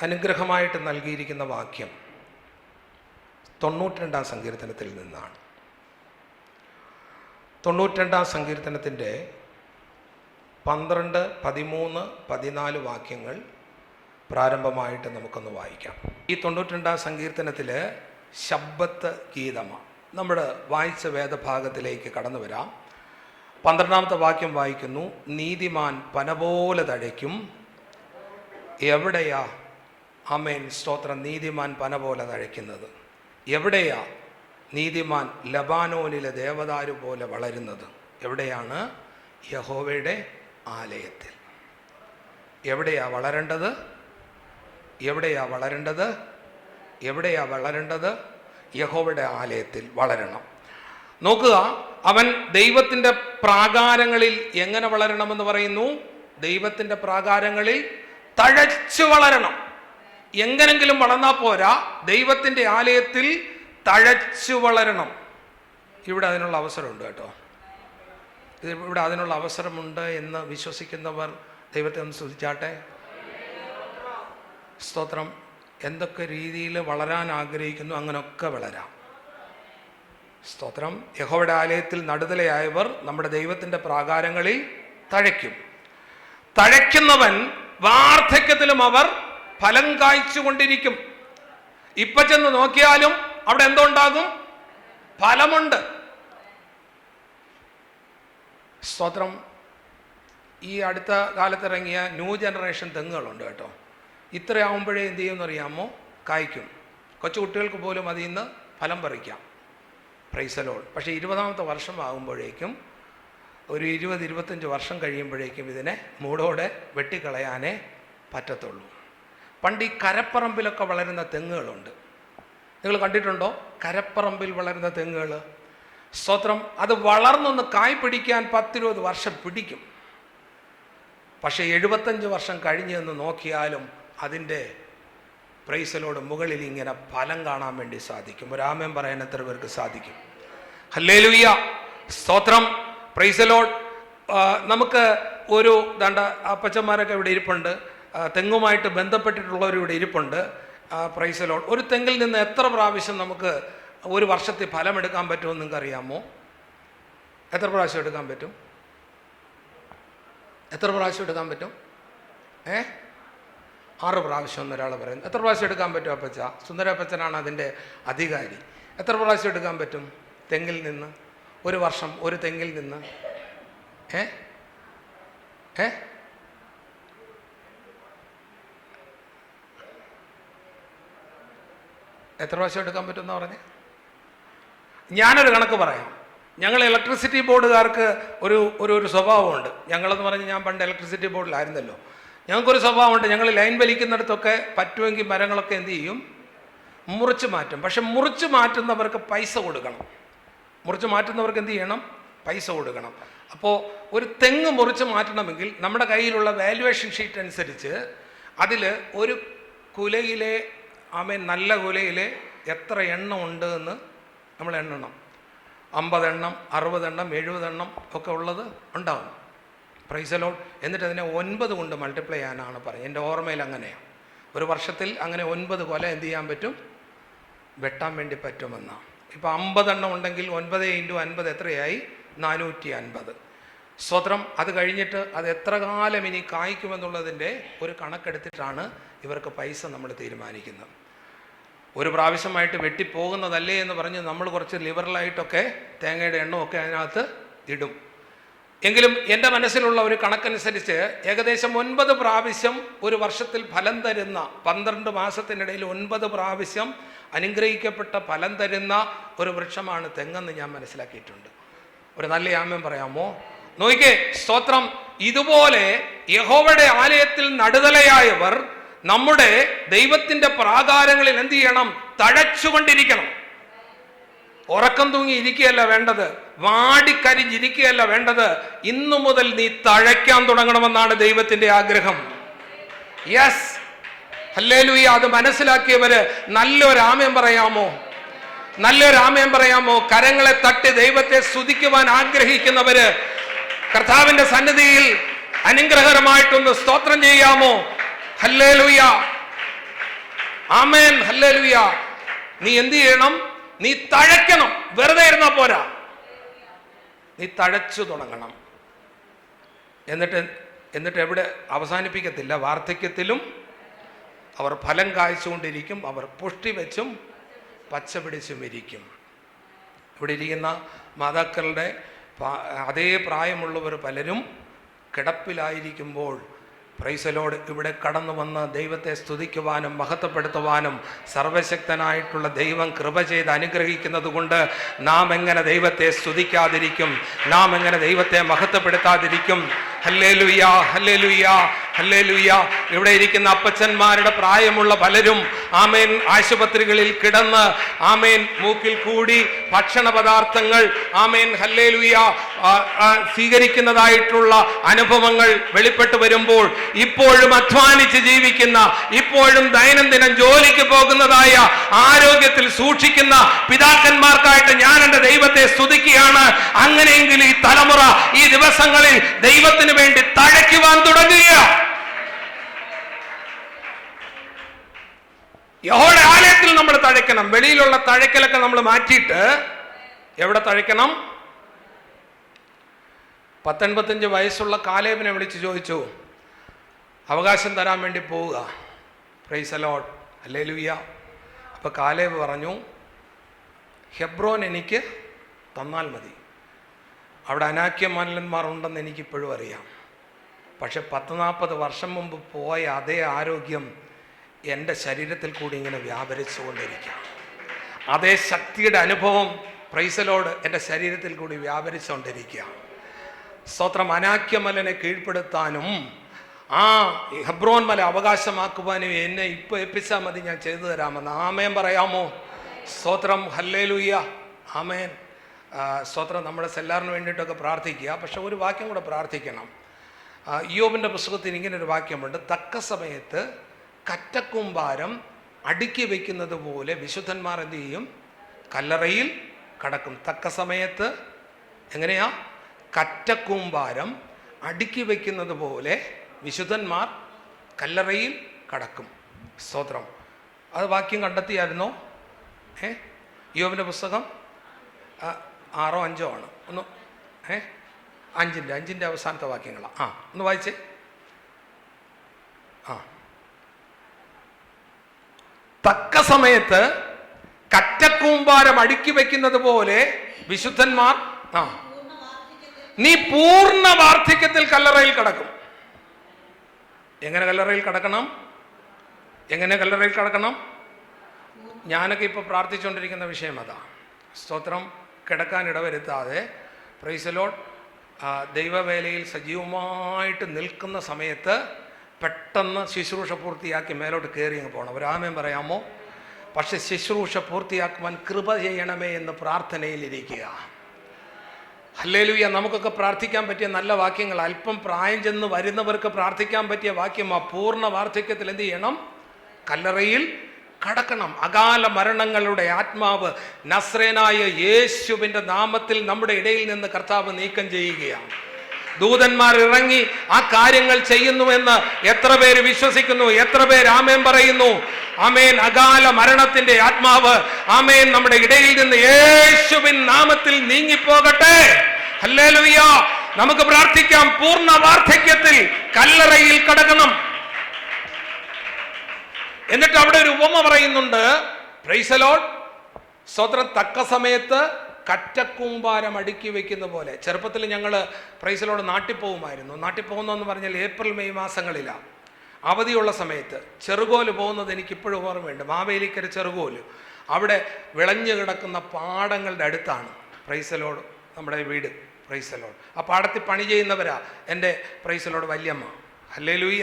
അനുഗ്രഹമായിട്ട് നൽകിയിരിക്കുന്ന വാക്യം 92-ാം സങ്കീർത്തനത്തിൽ നിന്നാണ്. 92-ാം സങ്കീർത്തനത്തിൻ്റെ 12, 13, 14 വാക്യങ്ങൾ പ്രാരംഭമായിട്ട് നമുക്കൊന്ന് വായിക്കാം. ഈ 92-ാം സങ്കീർത്തനത്തിൽ ശബ്ബത്ത് ഗീതമാണ്. നമ്മൾ വായിച്ച വേദഭാഗത്തിലേക്ക് കടന്നു വരാം. 12-ാമത്തെ വാക്യം വായിക്കുന്നു: നീതിമാൻ പന പോലെ തഴയ്ക്കും. എവിടെയാ? ആമേൻ, സ്തോത്രം. നീതിമാൻ പന പോലെ തഴയ്ക്കുന്നത് എവിടെയാ? നീതിമാൻ ലബാനോനിലെ ദേവദാരു പോലെ വളരുന്നത് എവിടെയാണ്? യഹോവയുടെ ആലയത്തിൽ. എവിടെയാ വളരേണ്ടത്? എവിടെയാ വളരേണ്ടത്? എവിടെയാ വളരേണ്ടത്? യഹോവയുടെ ആലയത്തിൽ വളരണം. നോക്കുക, അവൻ ദൈവത്തിൻ്റെ പ്രാകാരങ്ങളിൽ എങ്ങനെ വളരണമെന്ന് പറയുന്നു? ദൈവത്തിൻ്റെ പ്രാകാരങ്ങളിൽ തഴച്ചു വളരണം. എങ്ങനെങ്കിലും വളർന്നാൽ പോരാ, ദൈവത്തിൻ്റെ ആലയത്തിൽ തഴച്ചു വളരണം. ഇവിടെ അതിനുള്ള അവസരമുണ്ട് കേട്ടോ. ഇവിടെ അതിനുള്ള അവസരമുണ്ട് എന്ന് വിശ്വസിക്കുന്നവർ ദൈവത്തെ ഒന്ന് സ്തുതിച്ചാട്ടെ. സ്തോത്രം. എന്തൊക്കെ രീതിയിൽ വളരാൻ ആഗ്രഹിക്കുന്നു അങ്ങനെയൊക്കെ വളരാം. സ്തോത്രം. യഹോവയുടെ ആലയത്തിൽ നടുതലയായവർ നമ്മുടെ ദൈവത്തിൻ്റെ പ്രാകാരങ്ങളിൽ തഴയ്ക്കും. തഴയ്ക്കുന്നവൻ വാർദ്ധക്യത്തിലും അവർ ഫലം കായ്ച്ചുകൊണ്ടിരിക്കും. ഇപ്പൊ ചെന്ന് നോക്കിയാലും അവിടെ എന്തുണ്ടാകും? ഫലമുണ്ട്. സ്തോത്രം. ഈ അടുത്ത കാലത്തിറങ്ങിയ ന്യൂ ജനറേഷൻ തെങ്ങുകളുണ്ട് കേട്ടോ. ഇത്രയാവുമ്പോഴേ എന്ത് ചെയ്യുമെന്ന് അറിയാമോ? കായ്ക്കും. കൊച്ചു കുട്ടികൾക്ക് പോലും അതിൽ നിന്ന് ഫലം പറിക്കാം. Price the Lord. പക്ഷേ 20-ാമത്തെ വർഷം ആകുമ്പോഴേക്കും, ഒരു 20-25 വർഷം കഴിയുമ്പോഴേക്കും ഇതിനെ മൂടോടെ വെട്ടിക്കളയാനേ പറ്റത്തുള്ളൂ. പണ്ട് ഈ കരപ്പറമ്പിലൊക്കെ വളരുന്ന തെങ്ങുകളുണ്ട്. നിങ്ങൾ കണ്ടിട്ടുണ്ടോ? കരപ്പറമ്പിൽ വളരുന്ന തെങ്ങുകൾ. സ്തോത്രം. അത് വളർന്നൊന്ന് കായ് പിടിക്കാൻ 10-20 വർഷം പിടിക്കും. പക്ഷേ 75 വർഷം കഴിഞ്ഞ് എന്ന് നോക്കിയാലും അതിൻ്റെ പ്രൈസ് ദി ലോർഡ് മുകളിൽ ഇങ്ങനെ ഫലം കാണാൻ വേണ്ടി സാധിക്കും. ഒരു ആമേൻ പറയാൻ എത്ര പേർക്ക് സാധിക്കും? ഹല്ലേലൂയ. സ്തോത്രം. Praise the Lord. നമുക്ക് ഒരു അപ്പച്ചന്മാരൊക്കെ ഇവിടെ ഇരിപ്പുണ്ട്, തെങ്ങുമായിട്ട് ബന്ധപ്പെട്ടിട്ടുള്ളവർ ഇവിടെ ഇരിപ്പുണ്ട്. Price the Lord. ഒരു തെങ്ങിൽ നിന്ന് എത്ര പ്രാവശ്യം നമുക്ക് ഒരു വർഷത്തിൽ ഫലം എടുക്കാൻ പറ്റുമെന്ന് നിങ്ങൾക്ക് അറിയാമോ? എത്ര പ്രാവശ്യം എടുക്കാൻ പറ്റും? എത്ര പ്രാവശ്യം എടുക്കാൻ പറ്റും? 6 പ്രാവശ്യം എന്നൊരാൾ പറയുന്നു. എത്ര പ്രാവശ്യം എടുക്കാൻ പറ്റും അപ്പച്ച? സുന്ദരപ്പച്ചനാണ് അതിൻ്റെ അധികാരി. എത്ര പ്രാവശ്യം എടുക്കാൻ പറ്റും തെങ്ങിൽ നിന്ന് ഒരു വർഷം? ഒരു തെങ്ങിൽ നിന്ന് എത്ര പ്രാവശ്യം എടുക്കാൻ പറ്റുമെന്ന് പറഞ്ഞേ? ഞാനൊരു കണക്ക് പറയാം. ഞങ്ങൾ ഇലക്ട്രിസിറ്റി ബോർഡുകാർക്ക് ഒരു സ്വഭാവമുണ്ട്. ഞങ്ങളെന്ന് പറഞ്ഞ് ഞാൻ പണ്ട് ഇലക്ട്രിസിറ്റി ബോർഡിലായിരുന്നല്ലോ. ഞങ്ങൾക്കൊരു സ്വഭാവമുണ്ട്. ഞങ്ങൾ ലൈൻ വലിക്കുന്നിടത്തൊക്കെ പറ്റുമെങ്കിൽ മരങ്ങളൊക്കെ എന്ത് ചെയ്യും? മുറിച്ച് മാറ്റും. പക്ഷെ മുറിച്ച് മാറ്റുന്നവർക്ക് പൈസ കൊടുക്കണം. മുറിച്ച് മാറ്റുന്നവർക്ക് എന്ത് ചെയ്യണം? പൈസ കൊടുക്കണം. അപ്പോൾ ഒരു തെങ്ങ് മുറിച്ച് മാറ്റണമെങ്കിൽ നമ്മുടെ കയ്യിലുള്ള വാല്യുവേഷൻ ഷീറ്റ് അനുസരിച്ച് അതിൽ ഒരു കുലയിലെ നല്ല കുലയിലെ എത്ര എണ്ണം ഉണ്ട് എന്ന് നമ്മൾ എണ്ണണം. 50 എണ്ണം, 60 എണ്ണം, 70 എണ്ണം ഒക്കെ ഉള്ളത് ഉണ്ടാവും. Price the Lord. എന്നിട്ട് അതിനെ 9 കൊണ്ട് മൾട്ടിപ്ലൈ ചെയ്യാനാണ് പറയുന്നത്. എൻ്റെ ഓർമ്മയിൽ അങ്ങനെയാണ്. ഒരു വർഷത്തിൽ അങ്ങനെ 9 കൊല എന്ത് ചെയ്യാൻ പറ്റും? വെട്ടാൻ വേണ്ടി പറ്റുമെന്നാണ്. ഇപ്പോൾ 50 എണ്ണം ഉണ്ടെങ്കിൽ 9 × 50 എത്രയായി? 450. സ്തോത്രം. അത് കഴിഞ്ഞിട്ട് അത് എത്ര കാലം ഇനി കായ്ക്കുമെന്നുള്ളതിൻ്റെ ഒരു കണക്കെടുത്തിട്ടാണ് ഇവർക്ക് പൈസ നമ്മൾ തീരുമാനിക്കുന്നത്. ഒരു പ്രാവശ്യമായിട്ട് വെട്ടിപ്പോകുന്നതല്ലേ എന്ന് പറഞ്ഞ് നമ്മൾ കുറച്ച് ലിബറലായിട്ടൊക്കെ തേങ്ങയുടെ എണ്ണമൊക്കെ അതിനകത്ത് ഇടും. എങ്കിലും എൻ്റെ മനസ്സിലുള്ള ഒരു കണക്കനുസരിച്ച് ഏകദേശം 9 പ്രാവശ്യം ഒരു വർഷത്തിൽ ഫലം തരുന്ന, 12 മാസത്തിനിടയിൽ 9 പ്രാവശ്യം അനുഗ്രഹിക്കപ്പെട്ട ഫലം തരുന്ന ഒരു വൃക്ഷമാണ് തെങ്ങെന്ന് ഞാൻ മനസ്സിലാക്കിയിട്ടുണ്ട്. ഒരു നല്ല ആമേൻ പറയാമോ? നോക്കിക്കേ. സ്തോത്രം. ഇതുപോലെ യഹോവയുടെ ആലയത്തിൽ നടുതലയായവർ നമ്മുടെ ദൈവത്തിൻ്റെ പ്രാകാരങ്ങളിൽ എന്ത് ചെയ്യണം? തഴച്ചുകൊണ്ടിരിക്കണം. ഉറക്കം തൂങ്ങി ഇരിക്കുകയല്ല വേണ്ടത്, വാടിക്കരിഞ്ഞിരിക്കുകയല്ല വേണ്ടത്. ഇന്നു മുതൽ നീ തഴയ്ക്കാൻ തുടങ്ങണമെന്നാണ് ദൈവത്തിൻ്റെ ആഗ്രഹം. Yes, hallelujah. അത് മനസ്സിലാക്കിയവര് നല്ലൊരു ആമേൻ പറയാമോ? നല്ലൊരു ആമേൻ പറയാമോ? കരങ്ങളെ തട്ടി ദൈവത്തെ സ്തുതിക്കുവാൻ ആഗ്രഹിക്കുന്നവര് കർത്താവിന്റെ സന്നിധിയിൽ അനുഗ്രഹകരമായിട്ടൊന്ന് സ്തോത്രം ചെയ്യാമോ? ഹല്ലേലൂയ, ആമേൻ, ഹല്ലേലൂയ. നീ എന്ത് ചെയ്യണം? നീ തഴയ്ക്കണം. വെറുതെ ഇരുന്നാ പോരാ, നീ തഴച്ചു തുടങ്ങണം. എന്നിട്ട് എവിടെ അവസാനിപ്പിക്കത്തില്ല, വാർദ്ധക്യത്തിലും അവർ ഫലം കായ്ച്ചുകൊണ്ടിരിക്കും, അവർ പുഷ്ടി വെച്ചും പച്ച പിടിച്ചും ഇരിക്കും. ഇവിടെ ഇരിക്കുന്ന മാതാക്കളുടെ അതേ പ്രായമുള്ളവർ പലരും കിടപ്പിലായിരിക്കുമ്പോൾ പ്രൈസ് ദി ലോർഡ് ഇവിടെ കടന്നു വന്ന് ദൈവത്തെ സ്തുതിക്കുവാനും മഹത്വപ്പെടുത്തുവാനും സർവശക്തനായിട്ടുള്ള ദൈവം കൃപ ചെയ്ത് അനുഗ്രഹിക്കുന്നത് കൊണ്ട് നാം എങ്ങനെ ദൈവത്തെ സ്തുതിക്കാതിരിക്കും? നാം എങ്ങനെ ദൈവത്തെ മഹത്വപ്പെടുത്താതിരിക്കും? Hallelujah, hallelujah, hallelujah. ഇവിടെ ഇരിക്കുന്ന അപ്പച്ചന്മാരുടെ പ്രായമുള്ള പലരും ആമേൻ ആശുപത്രികളിൽ കിടന്ന് ആമേൻ മൂക്കിൽ കൂടി ഭക്ഷണ പദാർത്ഥങ്ങൾ ആമേൻ ഹല്ലേലൂയ സ്വീകരിക്കുന്നതായിട്ടുള്ള അനുഭവങ്ങൾ വെളിപ്പെട്ടു വരുമ്പോൾ ഇപ്പോഴും അധ്വാനിച്ച് ജീവിക്കുന്ന, ഇപ്പോഴും ദൈനംദിനം ജോലിക്ക് പോകുന്നതായ, ആരോഗ്യത്തിൽ സൂക്ഷിക്കുന്ന പിതാക്കന്മാർക്കായിട്ട് ഞാൻ എൻ്റെ ദൈവത്തെ സ്തുതിക്കുകയാണ്. അങ്ങനെയെങ്കിൽ ഈ തലമുറ ഈ ദിവസങ്ങളിൽ ദൈവത്തിന് വേണ്ടി തഴയ്ക്കുവാൻ തുടങ്ങുക. യഹോവയുടെ ആലയത്തിൽ നമ്മൾ തഴയ്ക്കണം. വെളിയിലുള്ള തഴയ്ക്കലൊക്കെ നമ്മൾ മാറ്റിയിട്ട് എവിടെ തഴയ്ക്കണം? 85 വയസ്സുള്ള കാലേബിനെ വിളിച്ച് ചോദിച്ചു, അവകാശം തരാൻ വേണ്ടി പോവുക. Price the Lord, hallelujah. അപ്പോൾ കാലേബ് പറഞ്ഞു, ഹെബ്രോൻ എനിക്ക് തന്നാൽ മതി. അവിടെ അനാക്യമല്ലന്മാർ ഉണ്ടെന്ന് എനിക്കിപ്പോഴും അറിയാം. പക്ഷെ 10-40 വർഷം മുമ്പ് പോയ അതേ ആരോഗ്യം എൻ്റെ ശരീരത്തിൽ കൂടി ഇങ്ങനെ വ്യാപരിച്ചുകൊണ്ടിരിക്കുക. അതേ ശക്തിയുടെ അനുഭവം പ്രൈസ് ദി ലോർഡ് എൻ്റെ ശരീരത്തിൽ കൂടി വ്യാപരിച്ചുകൊണ്ടിരിക്കുക. സ്തോത്രം. അനാക്യമലനെ കീഴ്പ്പെടുത്താനും ആ ഹെബ്രോൻ മല അവകാശമാക്കുവാനും എന്നെ ഇപ്പോൾ ഏൽപ്പിച്ചാൽ മതി, ഞാൻ ചെയ്തു തരാമെന്ന്. ആമേൻ പറയാമോ? സ്തോത്രം, ഹല്ലേലൂയ, ആമേൻ. സ്തോത്രം. നമ്മുടെ സെല്ലാറിന് വേണ്ടിയിട്ടൊക്കെ പ്രാർത്ഥിക്കുക. പക്ഷെ ഒരു വാക്യം കൂടെ പ്രാർത്ഥിക്കണം. ഇയ്യോബിൻ്റെ പുസ്തകത്തിൽ ഇങ്ങനൊരു വാക്യമുണ്ട്, തക്ക സമയത്ത് കറ്റക്കൂമ്പാരം അടുക്കി വയ്ക്കുന്നത് പോലെ വിശുദ്ധന്മാർ എന്ത് ചെയ്യും? കല്ലറയിൽ കടക്കും. തക്ക സമയത്ത് എങ്ങനെയാ? കറ്റക്കൂമ്പാരം അടുക്കി വയ്ക്കുന്നത് പോലെ വിശുദ്ധന്മാർ കല്ലറയിൽ കടക്കും. സ്തോത്രം. അത് വാക്യം കണ്ടെത്തിയായിരുന്നോ? ഇയ്യോബിൻ്റെ പുസ്തകം 6 or 5 ആണ്. ഒന്ന് 5ൻ്റെ അവസാനത്തെ വാക്യങ്ങളാണ്. ഒന്ന് വായിച്ചേ. തക്ക സമയത്ത് കറ്റക്കൂമ്പാരം അടുക്കി വയ്ക്കുന്നത് പോലെ വിശുദ്ധന്മാർ നീ പൂർണ്ണ വാർദ്ധക്യത്തിൽ കല്ലറയിൽ കടക്കും. എങ്ങനെ കല്ലറയിൽ കടക്കണം? എങ്ങനെ കല്ലറയിൽ കടക്കണം? ഞാനൊക്കെ ഇപ്പോൾ പ്രാർത്ഥിച്ചുകൊണ്ടിരിക്കുന്ന വിഷയം അതാ. സ്തോത്രം. കിടക്കാൻ ഇടവരുത്താതെ പ്രൈസ് ദി ലോർഡ് ദൈവവേലയിൽ സജീവമായിട്ട് നിൽക്കുന്ന സമയത്ത് പെട്ടെന്ന് ശുശ്രൂഷ പൂർത്തിയാക്കി മേലോട്ട് കയറി അങ്ങ് പോകണം. ഒരു ആമേൻ പറയാമോ? പക്ഷെ ശുശ്രൂഷ പൂർത്തിയാക്കുവാൻ കൃപ ചെയ്യണമേ എന്ന് പ്രാർത്ഥനയിലിരിക്കുക. ഹല്ലേലൂയ. നമുക്കൊക്കെ പ്രാർത്ഥിക്കാൻ പറ്റിയ നല്ല വാക്യങ്ങൾ, അല്പം പ്രായം ചെന്ന് വരുന്നവർക്ക് പ്രാർത്ഥിക്കാൻ പറ്റിയ വാക്യം, ആ പൂർണ്ണ വാർദ്ധക്യത്തിൽ എന്ത് ചെയ്യണം? കല്ലറയിൽ കടക്കണം. അകാല മരണങ്ങളുടെ ആത്മാവ് നസ്രേനായ യേശുവിൻ്റെ നാമത്തിൽ നമ്മുടെ ഇടയിൽ നിന്ന് കർത്താവ് നീക്കം ചെയ്യുകയാണ്. ദൂതന്മാർ ഇറങ്ങി ആ കാര്യങ്ങൾ ചെയ്യുന്നുവെന്ന് എത്ര പേര് വിശ്വസിക്കുന്നു? എത്ര പേര് ആമേൻ പറയുന്നു? ആമേൻ. അകാല മരണത്തിന്റെ ആത്മാവ് ആമേൻ നമ്മുടെ ഇടയിൽ നിന്ന് യേശുവിൻ നാമത്തിൽ നീങ്ങിപ്പോകട്ടെ. ഹല്ലേലൂയ. നമുക്ക് പ്രാർത്ഥിക്കാം. പൂർണ്ണ വാർദ്ധക്യത്തിൽ കല്ലറയിൽ കടക്കണം. എന്നിട്ട് അവിടെ ഒരു ഉപമ പറയുന്നുണ്ട്. Price the Lord. സ്തോത്രം. തക്ക സമയത്ത് കറ്റക്കൂമ്പാരം അടുക്കി വെക്കുന്ന പോലെ. ചെറുപ്പത്തിൽ ഞങ്ങൾ പ്രൈസ് ദി ലോർഡ് നാട്ടിൽ പോകുമായിരുന്നു. നാട്ടിൽ പോകുന്നതെന്ന് പറഞ്ഞാൽ ഏപ്രിൽ മെയ് മാസങ്ങളിലാണ്. അവധിയുള്ള സമയത്ത് ചെറുകോല് പോകുന്നത് എനിക്കിപ്പോഴും ഓർമ്മയുണ്ട്. മാവേലിക്കര ചെറുകോല്. അവിടെ വിളഞ്ഞു കിടക്കുന്ന പാടങ്ങളുടെ അടുത്താണ് പ്രൈസ് ദി ലോർഡ് നമ്മുടെ വീട്. Price the Lord. ആ പാടത്തിൽ പണി ചെയ്യുന്നവരാ എൻ്റെ പ്രൈസ് ദി ലോർഡ് വല്യമ്മ. ഹല്ലേലൂയ.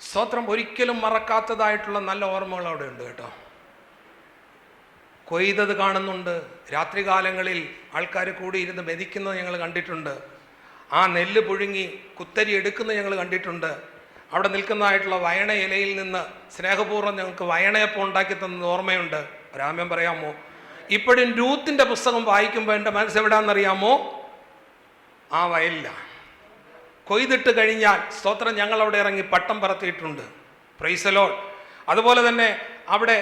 സ്തോത്രം. ഒരിക്കലും മറക്കാത്തതായിട്ടുള്ള നല്ല ഓർമ്മകൾ അവിടെ ഉണ്ട് കേട്ടോ. കൊയ്തത് കാണുന്നുണ്ട്. രാത്രികാലങ്ങളിൽ ആൾക്കാർ കൂടി ഇരുന്ന് മെതിക്കുന്നത് ഞങ്ങൾ കണ്ടിട്ടുണ്ട്. ആ നെല്ല് പുഴുങ്ങി കുത്തരി എടുക്കുന്നത് ഞങ്ങൾ കണ്ടിട്ടുണ്ട്. അവിടെ നിൽക്കുന്നതായിട്ടുള്ള വയണ ഇലയിൽ നിന്ന് സ്നേഹപൂർവ്വം ഞങ്ങൾക്ക് വയണയപ്പം ഉണ്ടാക്കി തന്നത് ഓർമ്മയുണ്ട്. ഒരാമയം പറയാമോ? ഇപ്പോഴും രൂത്തിൻ്റെ പുസ്തകം വായിക്കുമ്പോൾ എൻ്റെ മനസ്സെവിടാന്നറിയാമോ? ആ വയലിലാണ്. കൊയ്തിട്ട് കഴിഞ്ഞാൽ സ്തോത്രം ഞങ്ങളവിടെ ഇറങ്ങി പട്ടം പറത്തിയിട്ടുണ്ട്. Praise the Lord. അതുപോലെ തന്നെ അവിടെ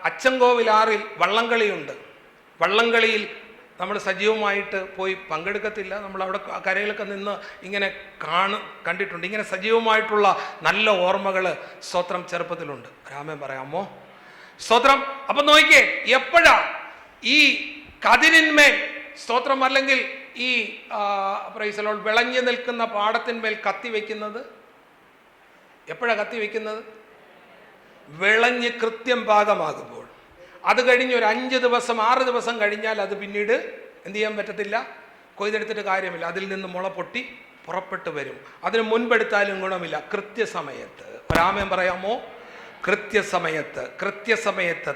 അച്ചൻകോവിലാറിൽ വള്ളംകളിയുണ്ട്. വള്ളംകളിയിൽ നമ്മൾ സജീവമായിട്ട് പോയി പങ്കെടുക്കത്തില്ല, നമ്മളവിടെ കരയിലൊക്കെ നിന്ന് ഇങ്ങനെ കണ്ടിട്ടുണ്ട്. ഇങ്ങനെ സജീവമായിട്ടുള്ള നല്ല ഓർമ്മകൾ സ്തോത്രം ചെറുപ്പത്തിലുണ്ട്. രാമൻ പറയാമോ? സ്തോത്രം. അപ്പം നോക്കിയേ, എപ്പോഴാ ഈ കതിരിന്മേൽ സ്തോത്രം അല്ലെങ്കിൽ ഈ പ്രൈസ് ദി ലോർഡ് വിളഞ്ഞു നിൽക്കുന്ന പാടത്തിന്മേൽ കത്തി വയ്ക്കുന്നത്? എപ്പോഴാണ് കത്തി വയ്ക്കുന്നത്? വിളഞ്ഞ് കൃത്യം പാകമാകുമ്പോൾ. അത് കഴിഞ്ഞ് ഒരു 5 ദിവസം 6 ദിവസം കഴിഞ്ഞാൽ അത് പിന്നീട് എന്ത് ചെയ്യാൻ പറ്റത്തില്ല, കൊയ്തെടുത്തിട്ട് കാര്യമില്ല. അതിൽ നിന്ന് മുള പൊട്ടി പുറപ്പെട്ടു വരും. അതിന് മുൻപെടുത്താലും ഗുണമില്ല. കൃത്യസമയത്ത്, രാമൻ പറയാമോ? കൃത്യസമയത്ത്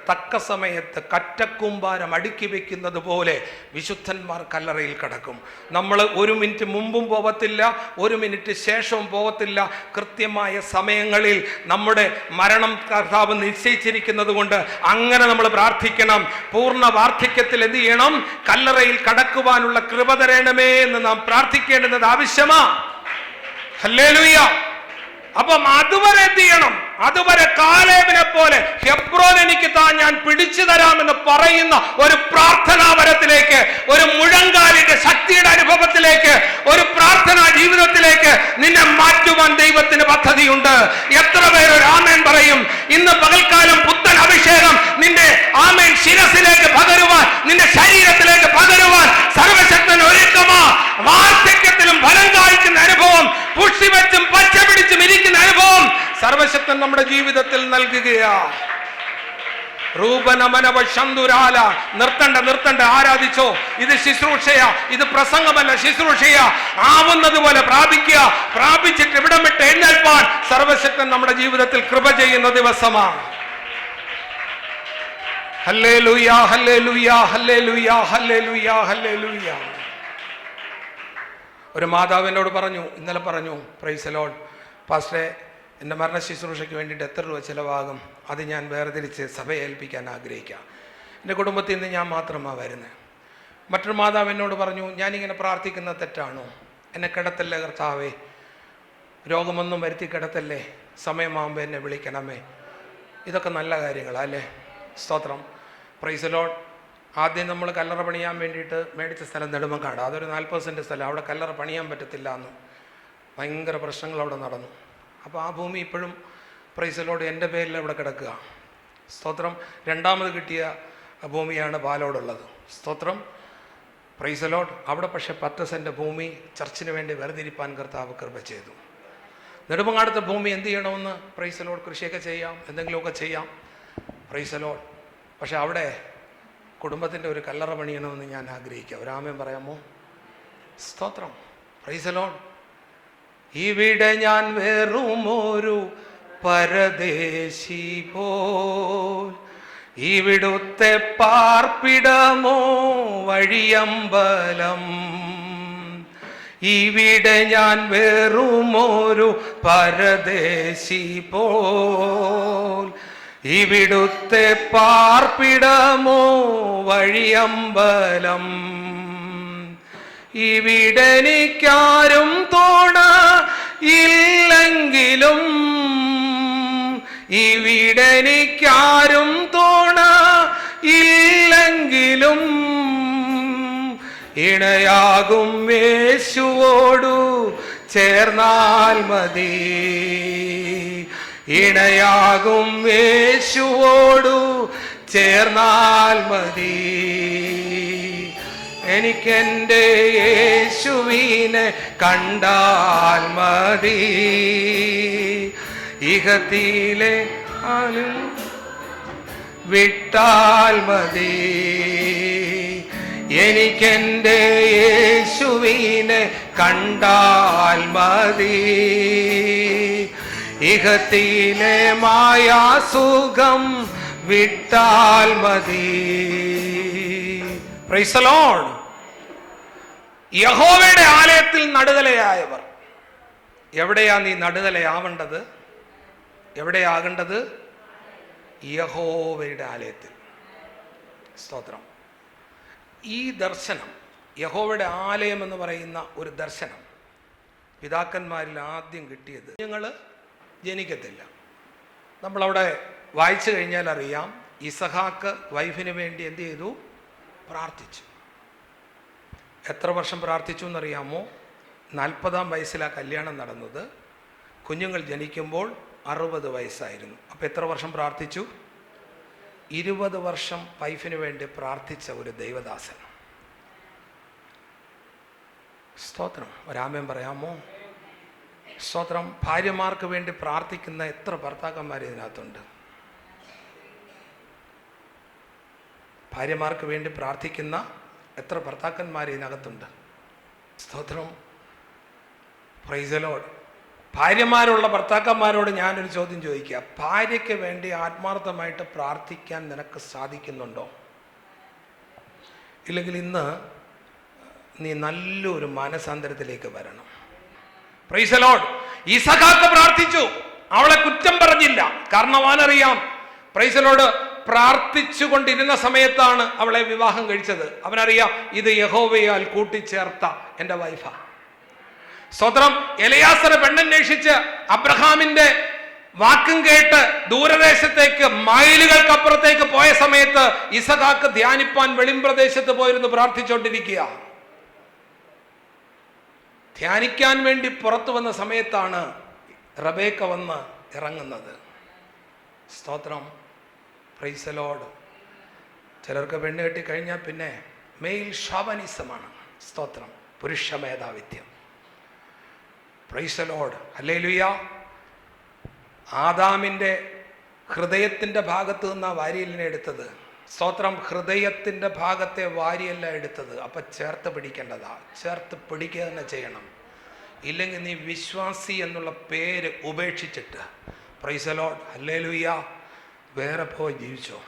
തക്ക സമയത്ത് കറ്റക്കൂമ്പാരം അടുക്കി വെക്കുന്നത് പോലെ വിശുദ്ധന്മാർ കല്ലറയിൽ കിടക്കും. നമ്മൾ 1 മിനിറ്റ് മുമ്പും പോകത്തില്ല, 1 മിനിറ്റ് ശേഷവും പോകത്തില്ല. കൃത്യമായ സമയങ്ങളിൽ നമ്മുടെ മരണം കർത്താവ് നിശ്ചയിച്ചിരിക്കുന്നത് കൊണ്ട് അങ്ങനെ നമ്മൾ പ്രാർത്ഥിക്കണം. പൂർണ്ണ വാർദ്ധക്യത്തിൽ എന്ത് ചെയ്യണം? കല്ലറയിൽ കടക്കുവാനുള്ള കൃപ തരണമേ എന്ന് നാം പ്രാർത്ഥിക്കേണ്ടുന്നത് ആവശ്യമാണ്. ഹല്ലേലൂയ. അപ്പം അതുവരെ എന്ത് ചെയ്യണം? അതുവരെ കാലേബിനെ പോലെ ഹെബ്രോൻ എനിക്ക് താൻ ഞാൻ പിടിച്ചു തരാമെന്ന് പറയുന്ന ഒരു പ്രാർത്ഥനാവരത്തിലേക്ക്, ഒരു മുഴങ്കാലിന്റെ ശക്തിയുടെ അനുഭവത്തിലേക്ക്, ഒരു പ്രാർത്ഥനാ ജീവിതത്തിലേക്ക് നിന്നെ മാറ്റുവാൻ ദൈവത്തിന് പദ്ധതിയുണ്ട്. എത്ര പേര് ഒരു ആമേൻ പറയും? ഇന്ന് പകൽക്കാലം പുത്തൻ അഭിഷേകം നിന്റെ ആമേൻ ശിരസിലേക്ക് പകരുവാൻ, നിന്റെ ശരീരത്തിലേക്ക് പകരുവാൻ സർവശക്തൻ ഒരുക്കമാ. വാർദ്ധക്യത്തിലും ഫലം കായ്ക്കുന്ന അനുഭവം, പുഷ്ടിവെച്ചും പച്ച പിടിച്ചും ഇരിക്കുന്ന അനുഭവം സർവശക്തൻ നമ്മുടെ ജീവിതത്തിൽ നൽകുകയാ. നിർത്തണ്ട, ആരാധിച്ചോ. ഇത് ശുശ്രൂഷയാ, ഇത് പ്രസംഗമല്ല, ശുശ്രൂഷയാ. ആവുന്നതുപോലെ പ്രാപിക്കുക. പ്രാപിച്ചിട്ട് ഇവിടം വിട്ട് എഴുന്നേൽപ്പാൻ സർവശക്തൻ നമ്മുടെ ജീവിതത്തിൽ കൃപ ചെയ്യുന്ന ദിവസമാണ്. Hallelujah, hallelujah, hallelujah, hallelujah, hallelujah. ഒരു മാതാവിനോട് പറഞ്ഞു, ഇന്നലെ പറഞ്ഞു, പ്രൈസ് ദി ലോർഡ് പാസ്റ്ററെ, എൻ്റെ മരണ ശുശ്രൂഷയ്ക്ക് വേണ്ടിയിട്ട് എത്ര രൂപ ചിലവാകും? അത് ഞാൻ വേർതിരിച്ച് സഭയെ ഏൽപ്പിക്കാൻ ആഗ്രഹിക്കുക. എൻ്റെ കുടുംബത്തിൽ നിന്ന് ഞാൻ മാത്രമാണ് വരുന്നത്. മറ്റൊരു മാതാവ് എന്നോട് പറഞ്ഞു, ഞാനിങ്ങനെ പ്രാർത്ഥിക്കുന്നത് തെറ്റാണോ? എന്നെ കിടത്തല്ലേ കർത്താവേ, രോഗമൊന്നും വരുത്തി കിടത്തല്ലേ, സമയമാകുമ്പോൾ എന്നെ വിളിക്കണമേ. ഇതൊക്കെ നല്ല കാര്യങ്ങളല്ലേ? സ്തോത്രം. Praise the Lord. ആദ്യം നമ്മൾ കല്ലറ പണിയാൻ വേണ്ടിയിട്ട് മേടിച്ച സ്ഥലം നെടുമങ്ങാട്. അതൊരു 40 സെൻറ്റ് സ്ഥലം. അവിടെ കല്ലറ പണിയാൻ പറ്റത്തില്ല എന്ന് ഭയങ്കര പ്രശ്നങ്ങൾ അവിടെ നടന്നു. അപ്പോൾ ആ ഭൂമി ഇപ്പോഴും പ്രൈസ് ദി ലോർഡ് എൻ്റെ പേരിൽ ഇവിടെ കിടക്കുക. സ്തോത്രം. രണ്ടാമത് കിട്ടിയ ഭൂമിയാണ് പാലോടുള്ളത്. സ്തോത്രം. Praise the Lord. അവിടെ പക്ഷേ 10 സെൻറ്റ് ഭൂമി ചർച്ചിന് വേണ്ടി വേർതിരിപ്പാൻ കർത്താവ് കൃപ ചെയ്തു. നെടുമങ്ങാടത്തെ ഭൂമി എന്ത് ചെയ്യണമെന്ന്? Price the Lord. കൃഷിയൊക്കെ ചെയ്യാം, എന്തെങ്കിലുമൊക്കെ ചെയ്യാം. Price the Lord. പക്ഷെ അവിടെ കുടുംബത്തിൻ്റെ ഒരു കല്ലറ പണിയണമെന്ന് ഞാൻ ആഗ്രഹിക്കുക. ഒരു ആമേൻ പറയാമോ? സ്തോത്രം. Praise the Lord. ഇവിടെ ഞാൻ വെറുമൊരു പരദേശി പോൽ, ഇവിടുത്തെ പാർപ്പിടമോ വഴിയമ്പലം. ഇവിടെ ഞാൻ വെറുമൊരു പരദേശി പോൽ, ഇവിടുത്തെ പാർപ്പിടമോ വഴിയമ്പലം. ഇവിടെനിക്കാരും തോണ ഇല്ലെങ്കിലും, ഇവിടെനിക്കാരും തോണ ഇല്ലെങ്കിലും, ഇണയാകും യേശുവോടു ചേർന്നാൽ മതി. ഇണയാകും യേശുവോടു ചേർന്നാൽ മതി. എനിക്കെൻ്റെ യേശുവിനെ കണ്ടാൽ മതി. ഇഹത്തിലെ വിട്ടാൽ മതി. എനിക്കെൻ്റെ യേശുവിനെ കണ്ടാൽ മതി. ഇഹത്തിലെ മായാസുഖം വിട്ടാൽ മതി. Price the Lord. യഹോവയുടെ ആലയത്തിൽ നടുതലയായവർ. എവിടെയാ നീ നടുതലയാവേണ്ടത്? എവിടെയാകേണ്ടത്? യഹോവയുടെ ആലയത്തിൽ. സ്തോത്രം. ഈ ദർശനം, യഹോവയുടെ ആലയം എന്ന് പറയുന്ന ഒരു ദർശനം പിതാക്കന്മാരിൽ ആദ്യം കിട്ടിയത് കുഞ്ഞുങ്ങൾ ജനിക്കത്തില്ല. നമ്മളവിടെ വായിച്ചു കഴിഞ്ഞാൽ അറിയാം, ഇസഹാക്ക് വൈഫിന് വേണ്ടി എന്ത് ചെയ്തു? പ്രാർത്ഥിച്ചു. എത്ര വർഷം പ്രാർത്ഥിച്ചു എന്നറിയാമോ? 40-ാം വയസ്സിലാണ് കല്യാണം നടന്നത്. കുഞ്ഞുങ്ങൾ ജനിക്കുമ്പോൾ 60 വയസ്സായിരുന്നു. അപ്പോൾ എത്ര വർഷം പ്രാർത്ഥിച്ചു? 20 വർഷം വൈഫിന് വേണ്ടി പ്രാർത്ഥിച്ച ഒരു ദൈവദാസൻ. സ്തോത്രം. ഒരാമേൻ പറയാമോ? സ്തോത്രം. ഭാര്യമാർക്ക് വേണ്ടി പ്രാർത്ഥിക്കുന്ന എത്ര ഭർത്താക്കന്മാർ ഇതിനകത്തുണ്ട്? ഭാര്യമാർക്ക് വേണ്ടി പ്രാർത്ഥിക്കുന്ന എത്ര ഭർത്താക്കന്മാർ ഇതിനകത്തുണ്ട്? സ്തോത്രം. Praise the Lord. ഭാര്യമാരുള്ള ഭർത്താക്കന്മാരോട് ഞാനൊരു ചോദ്യം ചോദിക്കുക. ഭാര്യയ്ക്ക് വേണ്ടി ആത്മാർത്ഥമായിട്ട് പ്രാർത്ഥിക്കാൻ നിനക്ക് സാധിക്കുന്നുണ്ടോ? ഇല്ലെങ്കിൽ ഇന്ന് നീ നല്ലൊരു മാനസാന്തരത്തിലേക്ക് വരണം. Price the Lord. ഇസഹാക്ക് പ്രാർത്ഥിച്ചു, അവളെ കുറ്റം പറഞ്ഞില്ല. കാരണം അവനറിയാം, പ്രൈസ് ദി ലോർഡ്, പ്രാർത്ഥിച്ചു കൊണ്ടിരുന്ന സമയത്താണ് അവളെ വിവാഹം കഴിച്ചത്. അവനറിയാം, ഇത് യഹോവയാൽ കൂട്ടിച്ചേർത്ത എൻ്റെ വൈഫാ. സ്തോത്രം. എലയാസറ് പെണ്ണന്വേഷിച്ച് അബ്രഹാമിന്റെ വാക്കും കേട്ട് ദൂരദേശത്തേക്ക് മൈലുകൾക്കപ്പുറത്തേക്ക് പോയ സമയത്ത് ഇസഹാക്ക് ധ്യാനിപ്പാൻ വെളിമ്പ്രദേശത്ത് പോയിരുന്നു പ്രാർത്ഥിച്ചുകൊണ്ടിരിക്കുക. ധ്യാനിക്കാൻ വേണ്ടി പുറത്തു വന്ന സമയത്താണ് റബേക്ക വന്ന് ഇറങ്ങുന്നത്. സ്തോത്രം. Praise the Lord. ചിലർക്ക് പെണ്ണ് കെട്ടി കഴിഞ്ഞാൽ പിന്നെ മെയിൽ ഷോവനിസമാണ്. സ്തോത്രം. പുരുഷ മേധാവിത്യം. Praise the Lord. ഹല്ലേലൂയ. ആദാമിൻ്റെ ഹൃദയത്തിൻ്റെ ഭാഗത്ത് നിന്നാ വാരിയലിനെ എടുത്തത്. സ്തോത്രം. ഹൃദയത്തിൻ്റെ ഭാഗത്തെ വാരിയല്ല എടുത്തത്. അപ്പം ചേർത്ത് പിടിക്കേണ്ടതാ. ചേർത്ത് പിടിക്കുക തന്നെ ചെയ്യണം. ഇല്ലെങ്കിൽ നീ വിശ്വാസി എന്നുള്ള പേര് ഉപേക്ഷിച്ചിട്ട്, പ്രൈസ് ദി ലോർഡ്, ഹല്ലേലൂയ, വേറെ പോയി ജീവിച്ചോ.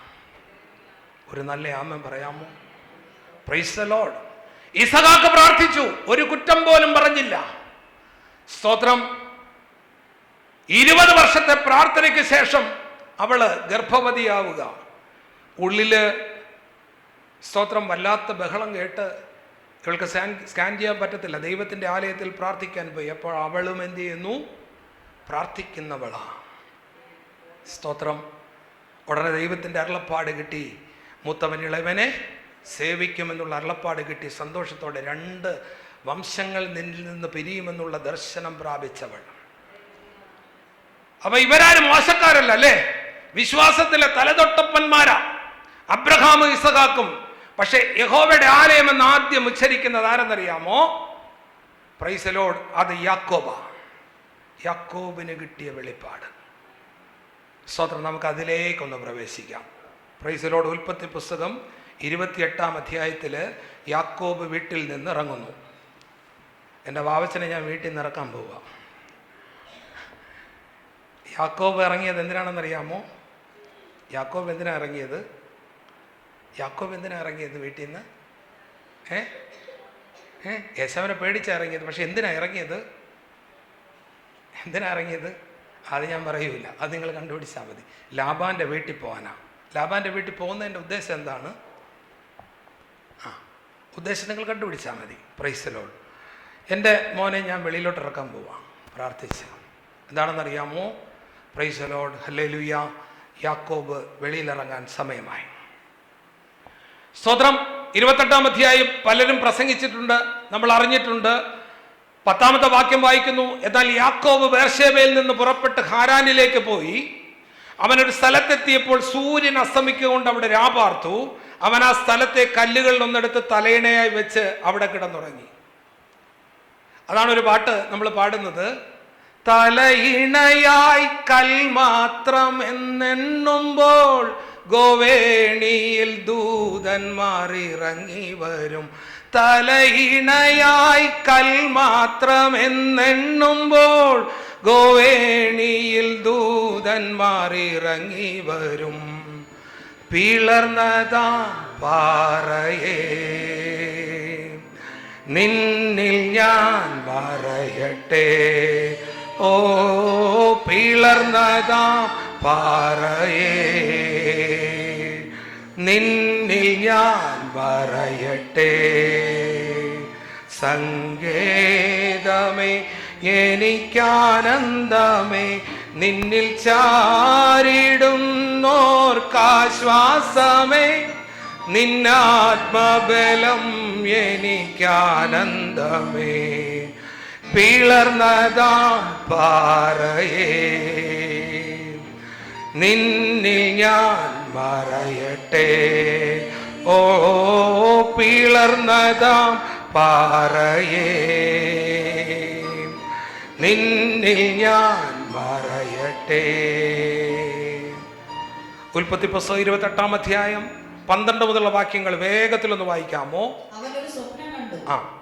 ഒരു നല്ല ആമേൻ പറയാമോ? Price the Lord. ഇസഹാക്ക് പ്രാർത്ഥിച്ചു, ഒരു കുറ്റം പോലും പറഞ്ഞില്ല. സ്തോത്രം. 20 വർഷത്തെ പ്രാർത്ഥനയ്ക്ക് ശേഷം അവള് ഗർഭവതിയാവുക. ഉള്ളില് സ്തോത്രം വല്ലാത്ത ബഹളം കേട്ട് ഇവൾക്ക് സ്കാൻ ചെയ്യാൻ പറ്റത്തില്ല. ദൈവത്തിൻ്റെ ആലയത്തിൽ പ്രാർത്ഥിക്കാൻ പോയി. അപ്പോൾ അവളും എന്ത് ചെയ്യുന്നു? പ്രാർത്ഥിക്കുന്നവളാ. സ്തോത്രം. ഉടനെ ദൈവത്തിൻ്റെ അരുളപ്പാട് കിട്ടി. മൂത്തവൻ ഇളവനെ സേവിക്കുമെന്നുള്ള അരുളപ്പാട് കിട്ടി. സന്തോഷത്തോടെ 2 വംശങ്ങൾ നിന്നിൽ നിന്ന് പിരിയുമെന്നുള്ള ദർശനം പ്രാപിച്ചവൾ. അപ്പൊ ഇവരാരും മോശക്കാരല്ല അല്ലേ? വിശ്വാസത്തിലെ തലതൊട്ടപ്പന്മാരാ അബ്രഹാമും ഇസഹാക്കും. പക്ഷെ യഹോവയുടെ ആലയം എന്ന് ആദ്യം ഉച്ചരിക്കുന്നത് ആരെന്നറിയാമോ? Praise the Lord. അത് യാക്കോബാ. യാക്കോബിന് കിട്ടിയ വെളിപ്പാട്. സ്തോത്രം. നമുക്ക് അതിലേക്കൊന്ന് പ്രവേശിക്കാം. Praise the Lord. ഉൽപ്പത്തി പുസ്തകം 28-ാം അധ്യായത്തിൽ യാക്കോബ് വീട്ടിൽ നിന്ന് ഇറങ്ങുന്നു. എൻ്റെ വാവച്ചനെ ഞാൻ വീട്ടിൽ നിന്ന് ഇറക്കാൻ പോവുക. യാക്കോബ് ഇറങ്ങിയത് എന്തിനാണെന്നറിയാമോ? യാക്കോബ് എന്തിനാ ഇറങ്ങിയത്? യാക്കോബ് എന്തിനാ ഇറങ്ങിയത് വീട്ടിൽ നിന്ന്? യേശവനെ പേടിച്ചാ ഇറങ്ങിയത്. പക്ഷെ എന്തിനാ ഇറങ്ങിയത്? എന്തിനാ ഇറങ്ങിയത്? അത് ഞാൻ പറയൂല. അത് നിങ്ങൾ കണ്ടുപിടിച്ചാൽ മതി. ലാബാൻ്റെ വീട്ടിൽ പോകാനാ. ലാബാൻ്റെ വീട്ടിൽ പോകുന്നതിൻ്റെ ഉദ്ദേശം എന്താണ്? ഉദ്ദേശം നിങ്ങൾ കണ്ടുപിടിച്ചാൽ മതി. Price the Lord. എൻ്റെ മോനെ ഞാൻ വെളിയിലോട്ട് ഇറക്കാൻ പോവാം പ്രാർത്ഥിച്ച്. എന്താണെന്നറിയാമോ? Price the Lord, hallelujah. യാക്കോബ് വെളിയിലിറങ്ങാൻ സമയമായി. സ്തോത്രം. 28-ാം അധ്യായം പലരും പ്രസംഗിച്ചിട്ടുണ്ട്, നമ്മൾ അറിഞ്ഞിട്ടുണ്ട്. 10-ാമത്തെ വാക്യം വായിക്കുന്നു. എന്നാൽ യാക്കോബ് ബേർശേബയിൽ നിന്ന് പുറപ്പെട്ട് ഹാരാനിലേക്ക് പോയി. അവനൊരു സ്ഥലത്തെത്തിയപ്പോൾ സൂര്യൻ അസ്തമിക്കൊണ്ട് അവിടെ രാപാർത്തു. അവൻ ആ സ്ഥലത്തെ കല്ലുകളിലൊന്നെടുത്ത് തലയിണയായി വെച്ച് അവിടെ കിടന്നുറങ്ങി. അതാണ് ഒരു പാട്ട് നമ്മൾ പാടുന്നത്. തലയിണയായി കൽമാത്രം എന്നെണ്ണുമ്പോൾ ഗോവേണിയിൽ ദൂതന്മാർ ഇറങ്ങി വരും. തലയിണയായി കൽമാത്രം എന്നെണ്ണുമ്പോൾ ഗോവേണിയിൽ ദൂതന്മാർ ഇറങ്ങി വരും. പിളർന്നതാ പാറയേ നിന്നിൽ ഞാൻ പറയട്ടെ. ഓ പിളർന്നതാ പാറയേ നിന്നിൽ ഞാൻ പറയട്ടെ. സങ്കേതമേ എനിക്കാനന്ദമേ. നിന്നിൽ ചാരിടുന്നോർക്കാശ്വാസമേ, നിന്നാത്മബലം എനിക്കാനന്ദമേ. പിളർന്നതാ പാറയേ, നിന്നിൽ ഞാൻ മറയട്ടെ. ഓ പിളർന്നതാം പാറയേ, നിന്നിൽ ഞാൻ മറയട്ടെ. ഉൽപ്പത്തി പുസ്തകം 28-ാം അധ്യായം 12 മുതലുള്ള വാക്യങ്ങൾ വേഗത്തിലൊന്ന് വായിക്കാമോ? അവനൊരു സ്വപ്നം കണ്ടു.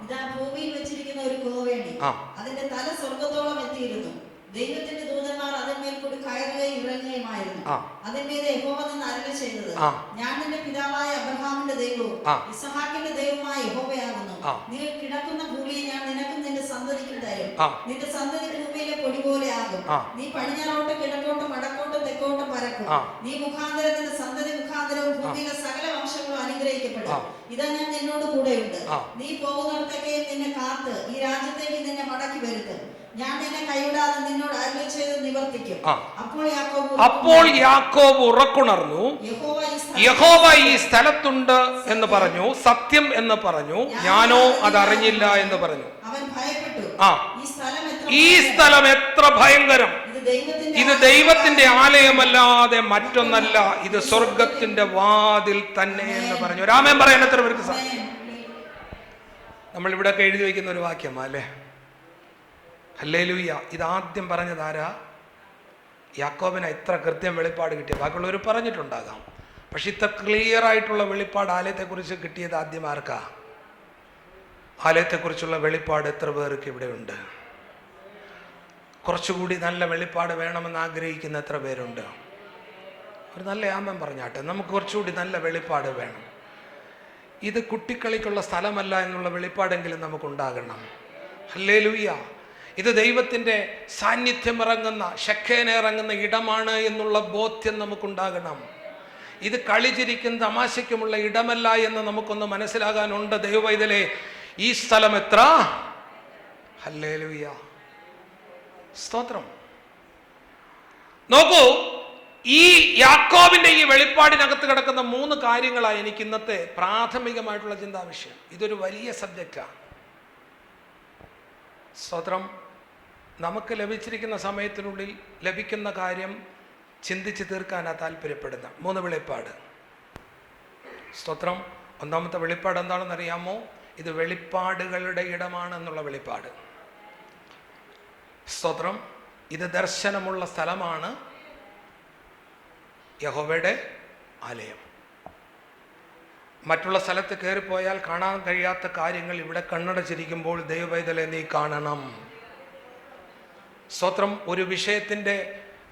ഇതാ ഭൂമിയിൽ വെച്ചിരിക്കുന്ന ഒരു കോവേണി, അതിന്റെ തല സ്വർഗ്ഗത്തോളം എത്തിയിരുന്നു. ദൈവത്തിന്റെ ദൂതന്മാർ അതിന്മേൽ കൂടി കയറുകയും ഇറങ്ങുകയുമായിരുന്നു. അതിന്മേലെ യഹോവ നിന്ന് അരുളി ചെയ്തത്, ഞാൻ നിന്റെ പിതാവായ അബ്രഹാമിന്റെ ദൈവവും ഇസ്ഹാക്കിന്റെ ദൈവമായ യഹോവയാകുന്നു. നീ കിടക്കുന്ന ഭൂമിയെ ഞാൻ നിനക്കും നിന്റെ സന്തതിക്കും തരും. നിന്റെ സന്തതി ഭൂമിയിലെ പൊടി പോലെ ആകും. നീ പടിഞ്ഞാറോട്ടും കിഴക്കോട്ടും വടക്കോട്ടും തെക്കോട്ടും പരക്കും. നീ മുഖാന്തരം നിന്റെ സന്തതി മുഖാന്തരവും ഭൂമിയിലെ സകല വംശങ്ങളും അനുഗ്രഹിക്കപ്പെടും. ഇതാ ഞാൻ നിന്നോട് കൂടെയുണ്ട്. നീ പോകുന്നിടത്തേക്ക് നിന്നെ കാത്ത് ഈ രാജ്യത്തേക്ക് നിന്നെ മടക്കി വരുത്തും. ഞാൻ നിന്നെ കൈവിടാതെ നിന്നോട് അരുളി ചെയ്തത് നിവർത്തിക്കും. അപ്പോൾ യാക്കോബ് ഉറക്കുണർന്നു. യഹോവ ഈ സ്ഥലത്തുണ്ട് എന്ന് പറഞ്ഞു, സത്യം എന്ന് പറഞ്ഞു, ഞാനോ അതറിഞ്ഞില്ല എന്ന് പറഞ്ഞു. അവൻ ഭയപ്പെട്ടു. ഈ സ്ഥലം എത്ര ഭയങ്കരം! ഇത് ദൈവത്തിന്റെ ആലയമല്ലാതെ മറ്റൊന്നല്ല, ഇത് സ്വർഗത്തിന്റെ വാതിൽ തന്നെ എന്ന് പറഞ്ഞു. രാമൻ പറയാൻ എത്ര പേർക്ക് സാധിക്കും? നമ്മൾ ഇവിടെ എഴുതി വയ്ക്കുന്ന ഒരു വാക്യമാ അല്ലേ? ഹല്ലേലൂയ. ഇതാദ്യം പറഞ്ഞതാരാ? യാക്കോബിന് ഇത്ര കൃത്യം വെളിപ്പാട് കിട്ടിയ, ബാക്കിയുള്ളവർ പറഞ്ഞിട്ടുണ്ടാകാം, പക്ഷെ ഇത്ര ക്ലിയർ ആയിട്ടുള്ള വെളിപ്പാട് ആലയത്തെക്കുറിച്ച് കിട്ടിയത് ആദ്യം ആർക്കാ? ആലയത്തെക്കുറിച്ചുള്ള വെളിപ്പാട് എത്ര പേർക്ക് ഇവിടെ ഉണ്ട്? കുറച്ചുകൂടി നല്ല വെളിപ്പാട് വേണമെന്ന് ആഗ്രഹിക്കുന്ന എത്ര പേരുണ്ട്? ഒരു നല്ല ആമൻ പറഞ്ഞാട്ടെ, നമുക്ക് കുറച്ചുകൂടി നല്ല വെളിപ്പാട് വേണം. ഇത് കുട്ടിക്കളിക്കുള്ള സ്ഥലമല്ല എന്നുള്ള വെളിപ്പാടെങ്കിലും നമുക്കുണ്ടാകണം. ഹല്ലേലൂയ. ഇത് ദൈവത്തിൻ്റെ സാന്നിധ്യം ഇറങ്ങുന്ന, ശഖേന ഇറങ്ങുന്ന ഇടമാണ് എന്നുള്ള ബോധ്യം നമുക്കുണ്ടാകണം. ഇത് കളിചിരിക്കും തമാശയ്ക്കുമുള്ള ഇടമല്ല എന്ന് നമുക്കൊന്ന് മനസ്സിലാകാനുണ്ട്. ദൈവവൈതലേ, ഈ സ്ഥലം എത്ര! ഹല്ലേലൂയ, സ്തോത്രം. നോക്കൂ, ഈ യാക്കോബിന്റെ ഈ വെളിപ്പാടിനകത്ത് കിടക്കുന്ന 3 കാര്യങ്ങളാണ് എനിക്ക് ഇന്നത്തെ പ്രാഥമികമായിട്ടുള്ള ചിന്താവിഷയം. ഇതൊരു വലിയ സബ്ജക്റ്റാണ്. സ്തോത്രം. നമുക്ക് ലഭിച്ചിരിക്കുന്ന സമയത്തിനുള്ളിൽ ലഭിക്കുന്ന കാര്യം ചിന്തിച്ച് തീർക്കാനാണ് താല്പര്യപ്പെടുന്ന 3 വെളിപ്പാട്. സ്തോത്രം. ഒന്നാമത്തെ വെളിപ്പാട് എന്താണെന്നറിയാമോ? ഇത് വെളിപ്പാടുകളുടെ ഇടമാണെന്നുള്ള വെളിപ്പാട്. സ്തോത്രം. ഇത് ദർശനമുള്ള സ്ഥലമാണ്, യഹോവയുടെ ആലയം. മറ്റുള്ള സ്ഥലത്ത് കയറിപ്പോയാൽ കാണാൻ കഴിയാത്ത കാര്യങ്ങൾ ഇവിടെ കണ്ണടച്ചിരിക്കുമ്പോൾ ദൈവവൈതലെ നീ കാണണം. സ്തോത്രം. ഒരു വിഷയത്തിൻ്റെ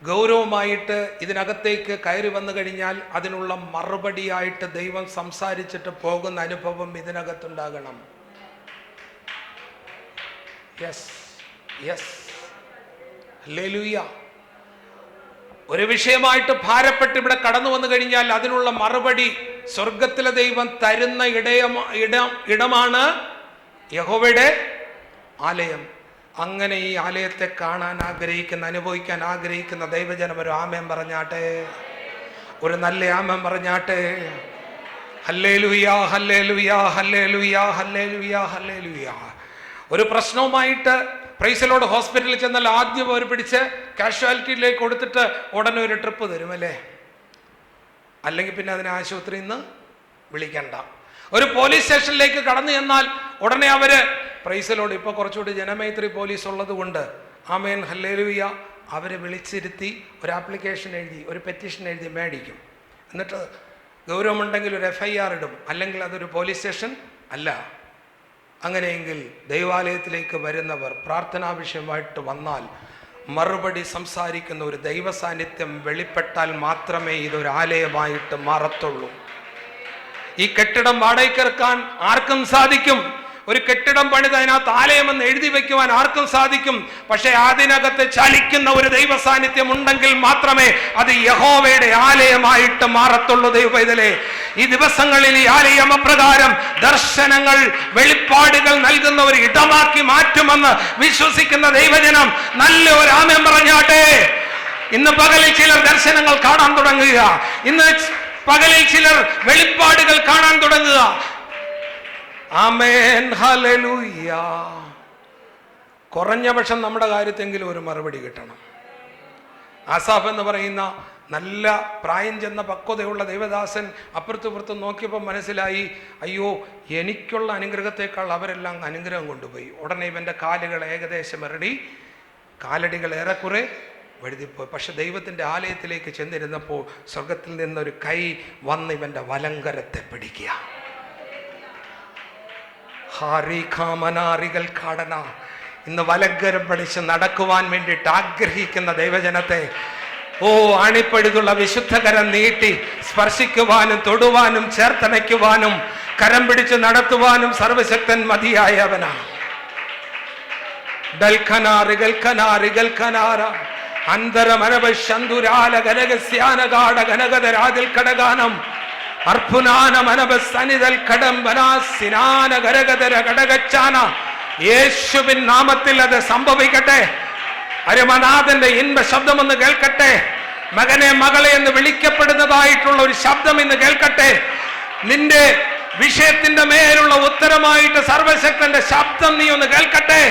ഗൗരവമായിട്ട് ഇതിനകത്തേക്ക് കയറി വന്നു കഴിഞ്ഞാൽ അതിനുള്ള മറുപടിയായിട്ട് ദൈവം സംസാരിച്ചിട്ട് പോകുന്ന അനുഭവം ഇതിനകത്തുണ്ടാകണം. Yes, yes, hallelujah. ഒരു വിഷയമായിട്ട് ഭാരപ്പെട്ട് ഇവിടെ കടന്നു വന്നു കഴിഞ്ഞാൽ അതിനുള്ള മറുപടി സ്വർഗത്തിലെ ദൈവം തരുന്ന ഇടമാണ് യഹോവയുടെ ആലയം. അങ്ങനെ ഈ ആലയത്തെ കാണാൻ ആഗ്രഹിക്കുന്ന, അനുഭവിക്കാൻ ആഗ്രഹിക്കുന്ന ദൈവജനം ഒരു ആമേൻ പറഞ്ഞാട്ടെ, ഒരു നല്ല ആമേൻ പറഞ്ഞാട്ടെ. Hallelujah, hallelujah, hallelujah, hallelujah, hallelujah. ഒരു പ്രശ്നവുമായിട്ട് പ്രൈസലോട് ഹോസ്പിറ്റലിൽ ചെന്നാൽ ആദ്യം അവർ പിടിച്ച് കാഷ്വാലിറ്റിയിലേക്ക് കൊടുത്തിട്ട് ഉടനെ ഒരു ട്രിപ്പ് തരും അല്ലേ? അല്ലെങ്കിൽ പിന്നെ അതിനെ ആശുപത്രിയിൽ നിന്ന് വിളിക്കണ്ട. ഒരു പോലീസ് സ്റ്റേഷനിലേക്ക് കടന്നു ചെന്നാൽ ഉടനെ അവര് പ്രൈസലോട്, ഇപ്പോൾ കുറച്ചുകൂടി ജനമൈത്രി പോലീസ് ഉള്ളത് കൊണ്ട് ആമേൻ ഹല്ലേലൂയ, അവരെ വിളിച്ചിരുത്തി ഒരു ആപ്ലിക്കേഷൻ എഴുതി, ഒരു പെറ്റീഷൻ എഴുതി മേടിക്കും. എന്നിട്ട് ഗൗരവമുണ്ടെങ്കിൽ ഒരു FIR ഇടും, അല്ലെങ്കിൽ അതൊരു പോലീസ് സ്റ്റേഷൻ അല്ല. അങ്ങനെയെങ്കിൽ ദൈവാലയത്തിലേക്ക് വരുന്നവർ പ്രാർത്ഥനാ വിഷയമായിട്ട് വന്നാൽ മറുപടി സംസാരിക്കുന്ന ഒരു ദൈവ സാന്നിധ്യം വെളിപ്പെട്ടാൽ മാത്രമേ ഇതൊരു ആലയമായിട്ട് മാറത്തുള്ളൂ. ഈ കെട്ടിടം വാടകയ്ക്കെടുക്കാൻ ആർക്കും സാധിക്കും. ഒരു കെട്ടിടം പണിത് അതിനകത്ത് ആലയമെന്ന് എഴുതി വെക്കുവാൻ ആർക്കും സാധിക്കും. പക്ഷെ അതിനകത്ത് ചലിക്കുന്ന ഒരു ദൈവ സാന്നിധ്യം ഉണ്ടെങ്കിൽ മാത്രമേ അത് യഹോവയുടെ ആലയമായിട്ട് മാറത്തുള്ളൂ. ദൈവപൈതലേ, ഈ ദിവസങ്ങളിൽ ഈ ആലയം അപ്രകാരം ദർശനങ്ങൾ, വെളിപ്പാടുകൾ നൽകുന്ന ഒരു ഇടമാക്കി മാറ്റുമെന്ന് വിശ്വസിക്കുന്ന ദൈവജനം നല്ല ഒരു ആമേൻ പറഞ്ഞാട്ടെ. ഇന്ന് പകലിൽ ചിലർ ദർശനങ്ങൾ കാണാൻ തുടങ്ങുക. ഇന്ന് പകലിൽ ചിലർ വെളിപ്പാടുകൾ കാണാൻ തുടങ്ങുക. ആമേൻ, ഹല്ലേലൂയ. കുറഞ്ഞ പക്ഷം നമ്മുടെ കാര്യത്തെങ്കിലും ഒരു മറുപടി കിട്ടണം. ആസാഫ് എന്ന് പറയുന്ന നല്ല പ്രായം ചെന്ന പക്വതയുള്ള ദൈവദാസൻ അപ്പുറത്തും നോക്കിയപ്പോൾ മനസ്സിലായി, അയ്യോ, എനിക്കുള്ള അനുഗ്രഹത്തെക്കാൾ അവരെല്ലാം അനുഗ്രഹം കൊണ്ടുപോയി. ഉടനെ ഇവൻ്റെ കാലുകൾ ഏകദേശം കാലടികൾ ഏറെക്കുറെ വഴുതിപ്പോയി. പക്ഷെ ദൈവത്തിൻ്റെ ആലയത്തിലേക്ക് ചെന്നിരുന്നപ്പോൾ സ്വർഗത്തിൽ നിന്നൊരു കൈ വന്ന് ഇവൻ്റെ വലങ്കരത്തെ പിടിക്കുക. ഹാരിഖാമനാറികൾ കാടന. ഇന്ന് വലങ്കരം പഠിച്ച് നടക്കുവാൻ വേണ്ടിയിട്ട് ആഗ്രഹിക്കുന്ന ദൈവജനത്തെ ആണിപ്പഴുതുള്ള വിശുദ്ധകരം നീട്ടി സ്പർശിക്കുവാനും തൊടുവാനും ചേർത്തണയ്ക്കുവാനും കരം പിടിച്ച് നടത്തുവാനും സർവശക്തൻ മതിയായവനാണ്. യേശുവിൻ നാമത്തിൽ അത് സംഭവിക്കട്ടെ. അരമനാഥന്റെ ഇൻപ ശബ്ദമെന്ന് കേൾക്കട്ടെ. മകനെ, മകളെ എന്ന് വിളിക്കപ്പെടുന്നതായിട്ടുള്ള ഒരു ശബ്ദം ഇന്ന് കേൾക്കട്ടെ. നിന്റെ വിഷയത്തിന്റെ മേലുള്ള ഉത്തരമായിട്ട് സർവശക്തന്റെ ശബ്ദം നീ ഒന്ന് കേൾക്കട്ടെ.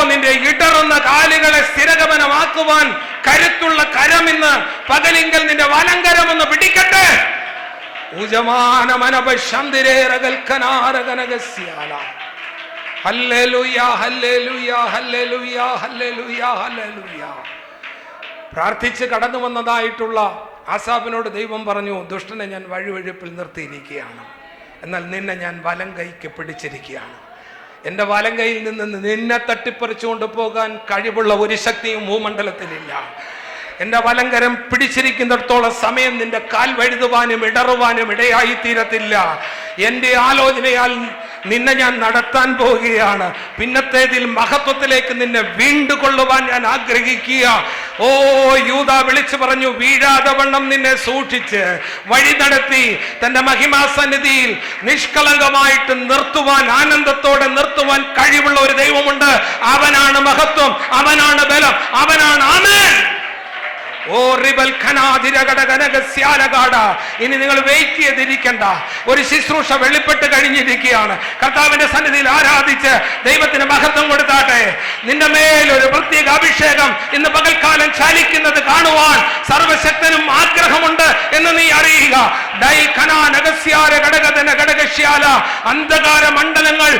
നിന്റെ ഇടറുന്ന കാലുകളെ സ്ഥിരഗമനമാക്കുവാൻ കരുത്തുള്ള കരം ഇന്ന് പകലിങ്കൽ നിന്റെ വലങ്കരം ഒന്ന് പിടിക്കട്ടെ. Hallelujah, hallelujah, hallelujah, hallelujah, hallelujah. പ്രാർത്ഥിച്ച് കടന്നു വന്നതായിട്ടുള്ള ആസാഫിനോട് ദൈവം പറഞ്ഞു, ദുഷ്ടനെ ഞാൻ വഴിവഴുപ്പിൽ നിർത്തിയിരിക്കുകയാണ്, എന്നാൽ നിന്നെ ഞാൻ വലം കൈക്ക് പിടിച്ചിരിക്കുകയാണ്. എൻ്റെ വലം കൈയിൽ നിന്ന് നിന്നെ തട്ടിപ്പറിച്ചുകൊണ്ട് പോകാൻ കഴിവുള്ള ഒരു ശക്തിയും ഭൂമണ്ഡലത്തിലില്ല. എൻ്റെ വലങ്കരം പിടിച്ചിരിക്കുന്നിടത്തോളം സമയം നിന്റെ കാൽ വഴുതുവാനും ഇടറുവാനും ഇടയായി തീരത്തില്ല. എൻ്റെ ആലോചനയാൽ നിന്നെ ഞാൻ നടത്താൻ പോവുകയാണ്. പിന്നത്തേതിൽ മഹത്വത്തിലേക്ക് നിന്നെ വീണ്ടുകൊള്ളുവാൻ ഞാൻ ആഗ്രഹിക്കുക. യൂദാ വിളിച്ചു പറഞ്ഞു, വീഴാതെ വണ്ണം നിന്നെ സൂക്ഷിച്ച് വഴി നടത്തി തന്റെ മഹിമാസന്നിധിയിൽ നിഷ്കളങ്കമായിട്ട് നിർത്തുവാൻ, ആനന്ദത്തോടെ നിർത്തുവാൻ കഴിവുള്ള ഒരു ദൈവമുണ്ട്. അവനാണ് മഹത്വം, അവനാണ് ബലം, അവനാണ് ആമേൻ. ഇനി നിങ്ങൾ വെയിറ്റ് ചെയ്തിരിക്കണ്ട. ഒരു ശുശ്രൂഷ വെളിപ്പെട്ട് കഴിഞ്ഞിരിക്കുകയാണ്. കർത്താവിന്റെ സന്നിധിയിൽ ആരാധിച്ച് ദൈവത്തിന് മഹത്വം കൊടുത്താട്ടെ. നിന്റെ മേലൊരു പ്രത്യേക അഭിഷേകം ഇന്ന് പകൽക്കാലം ചാലിക്കുന്നത് കാണുവാൻ സർവശക്തനും ആഗ്രഹമുണ്ട് എന്ന് നീ അറിയുക. അന്ധകാര മണ്ഡലങ്ങൾ,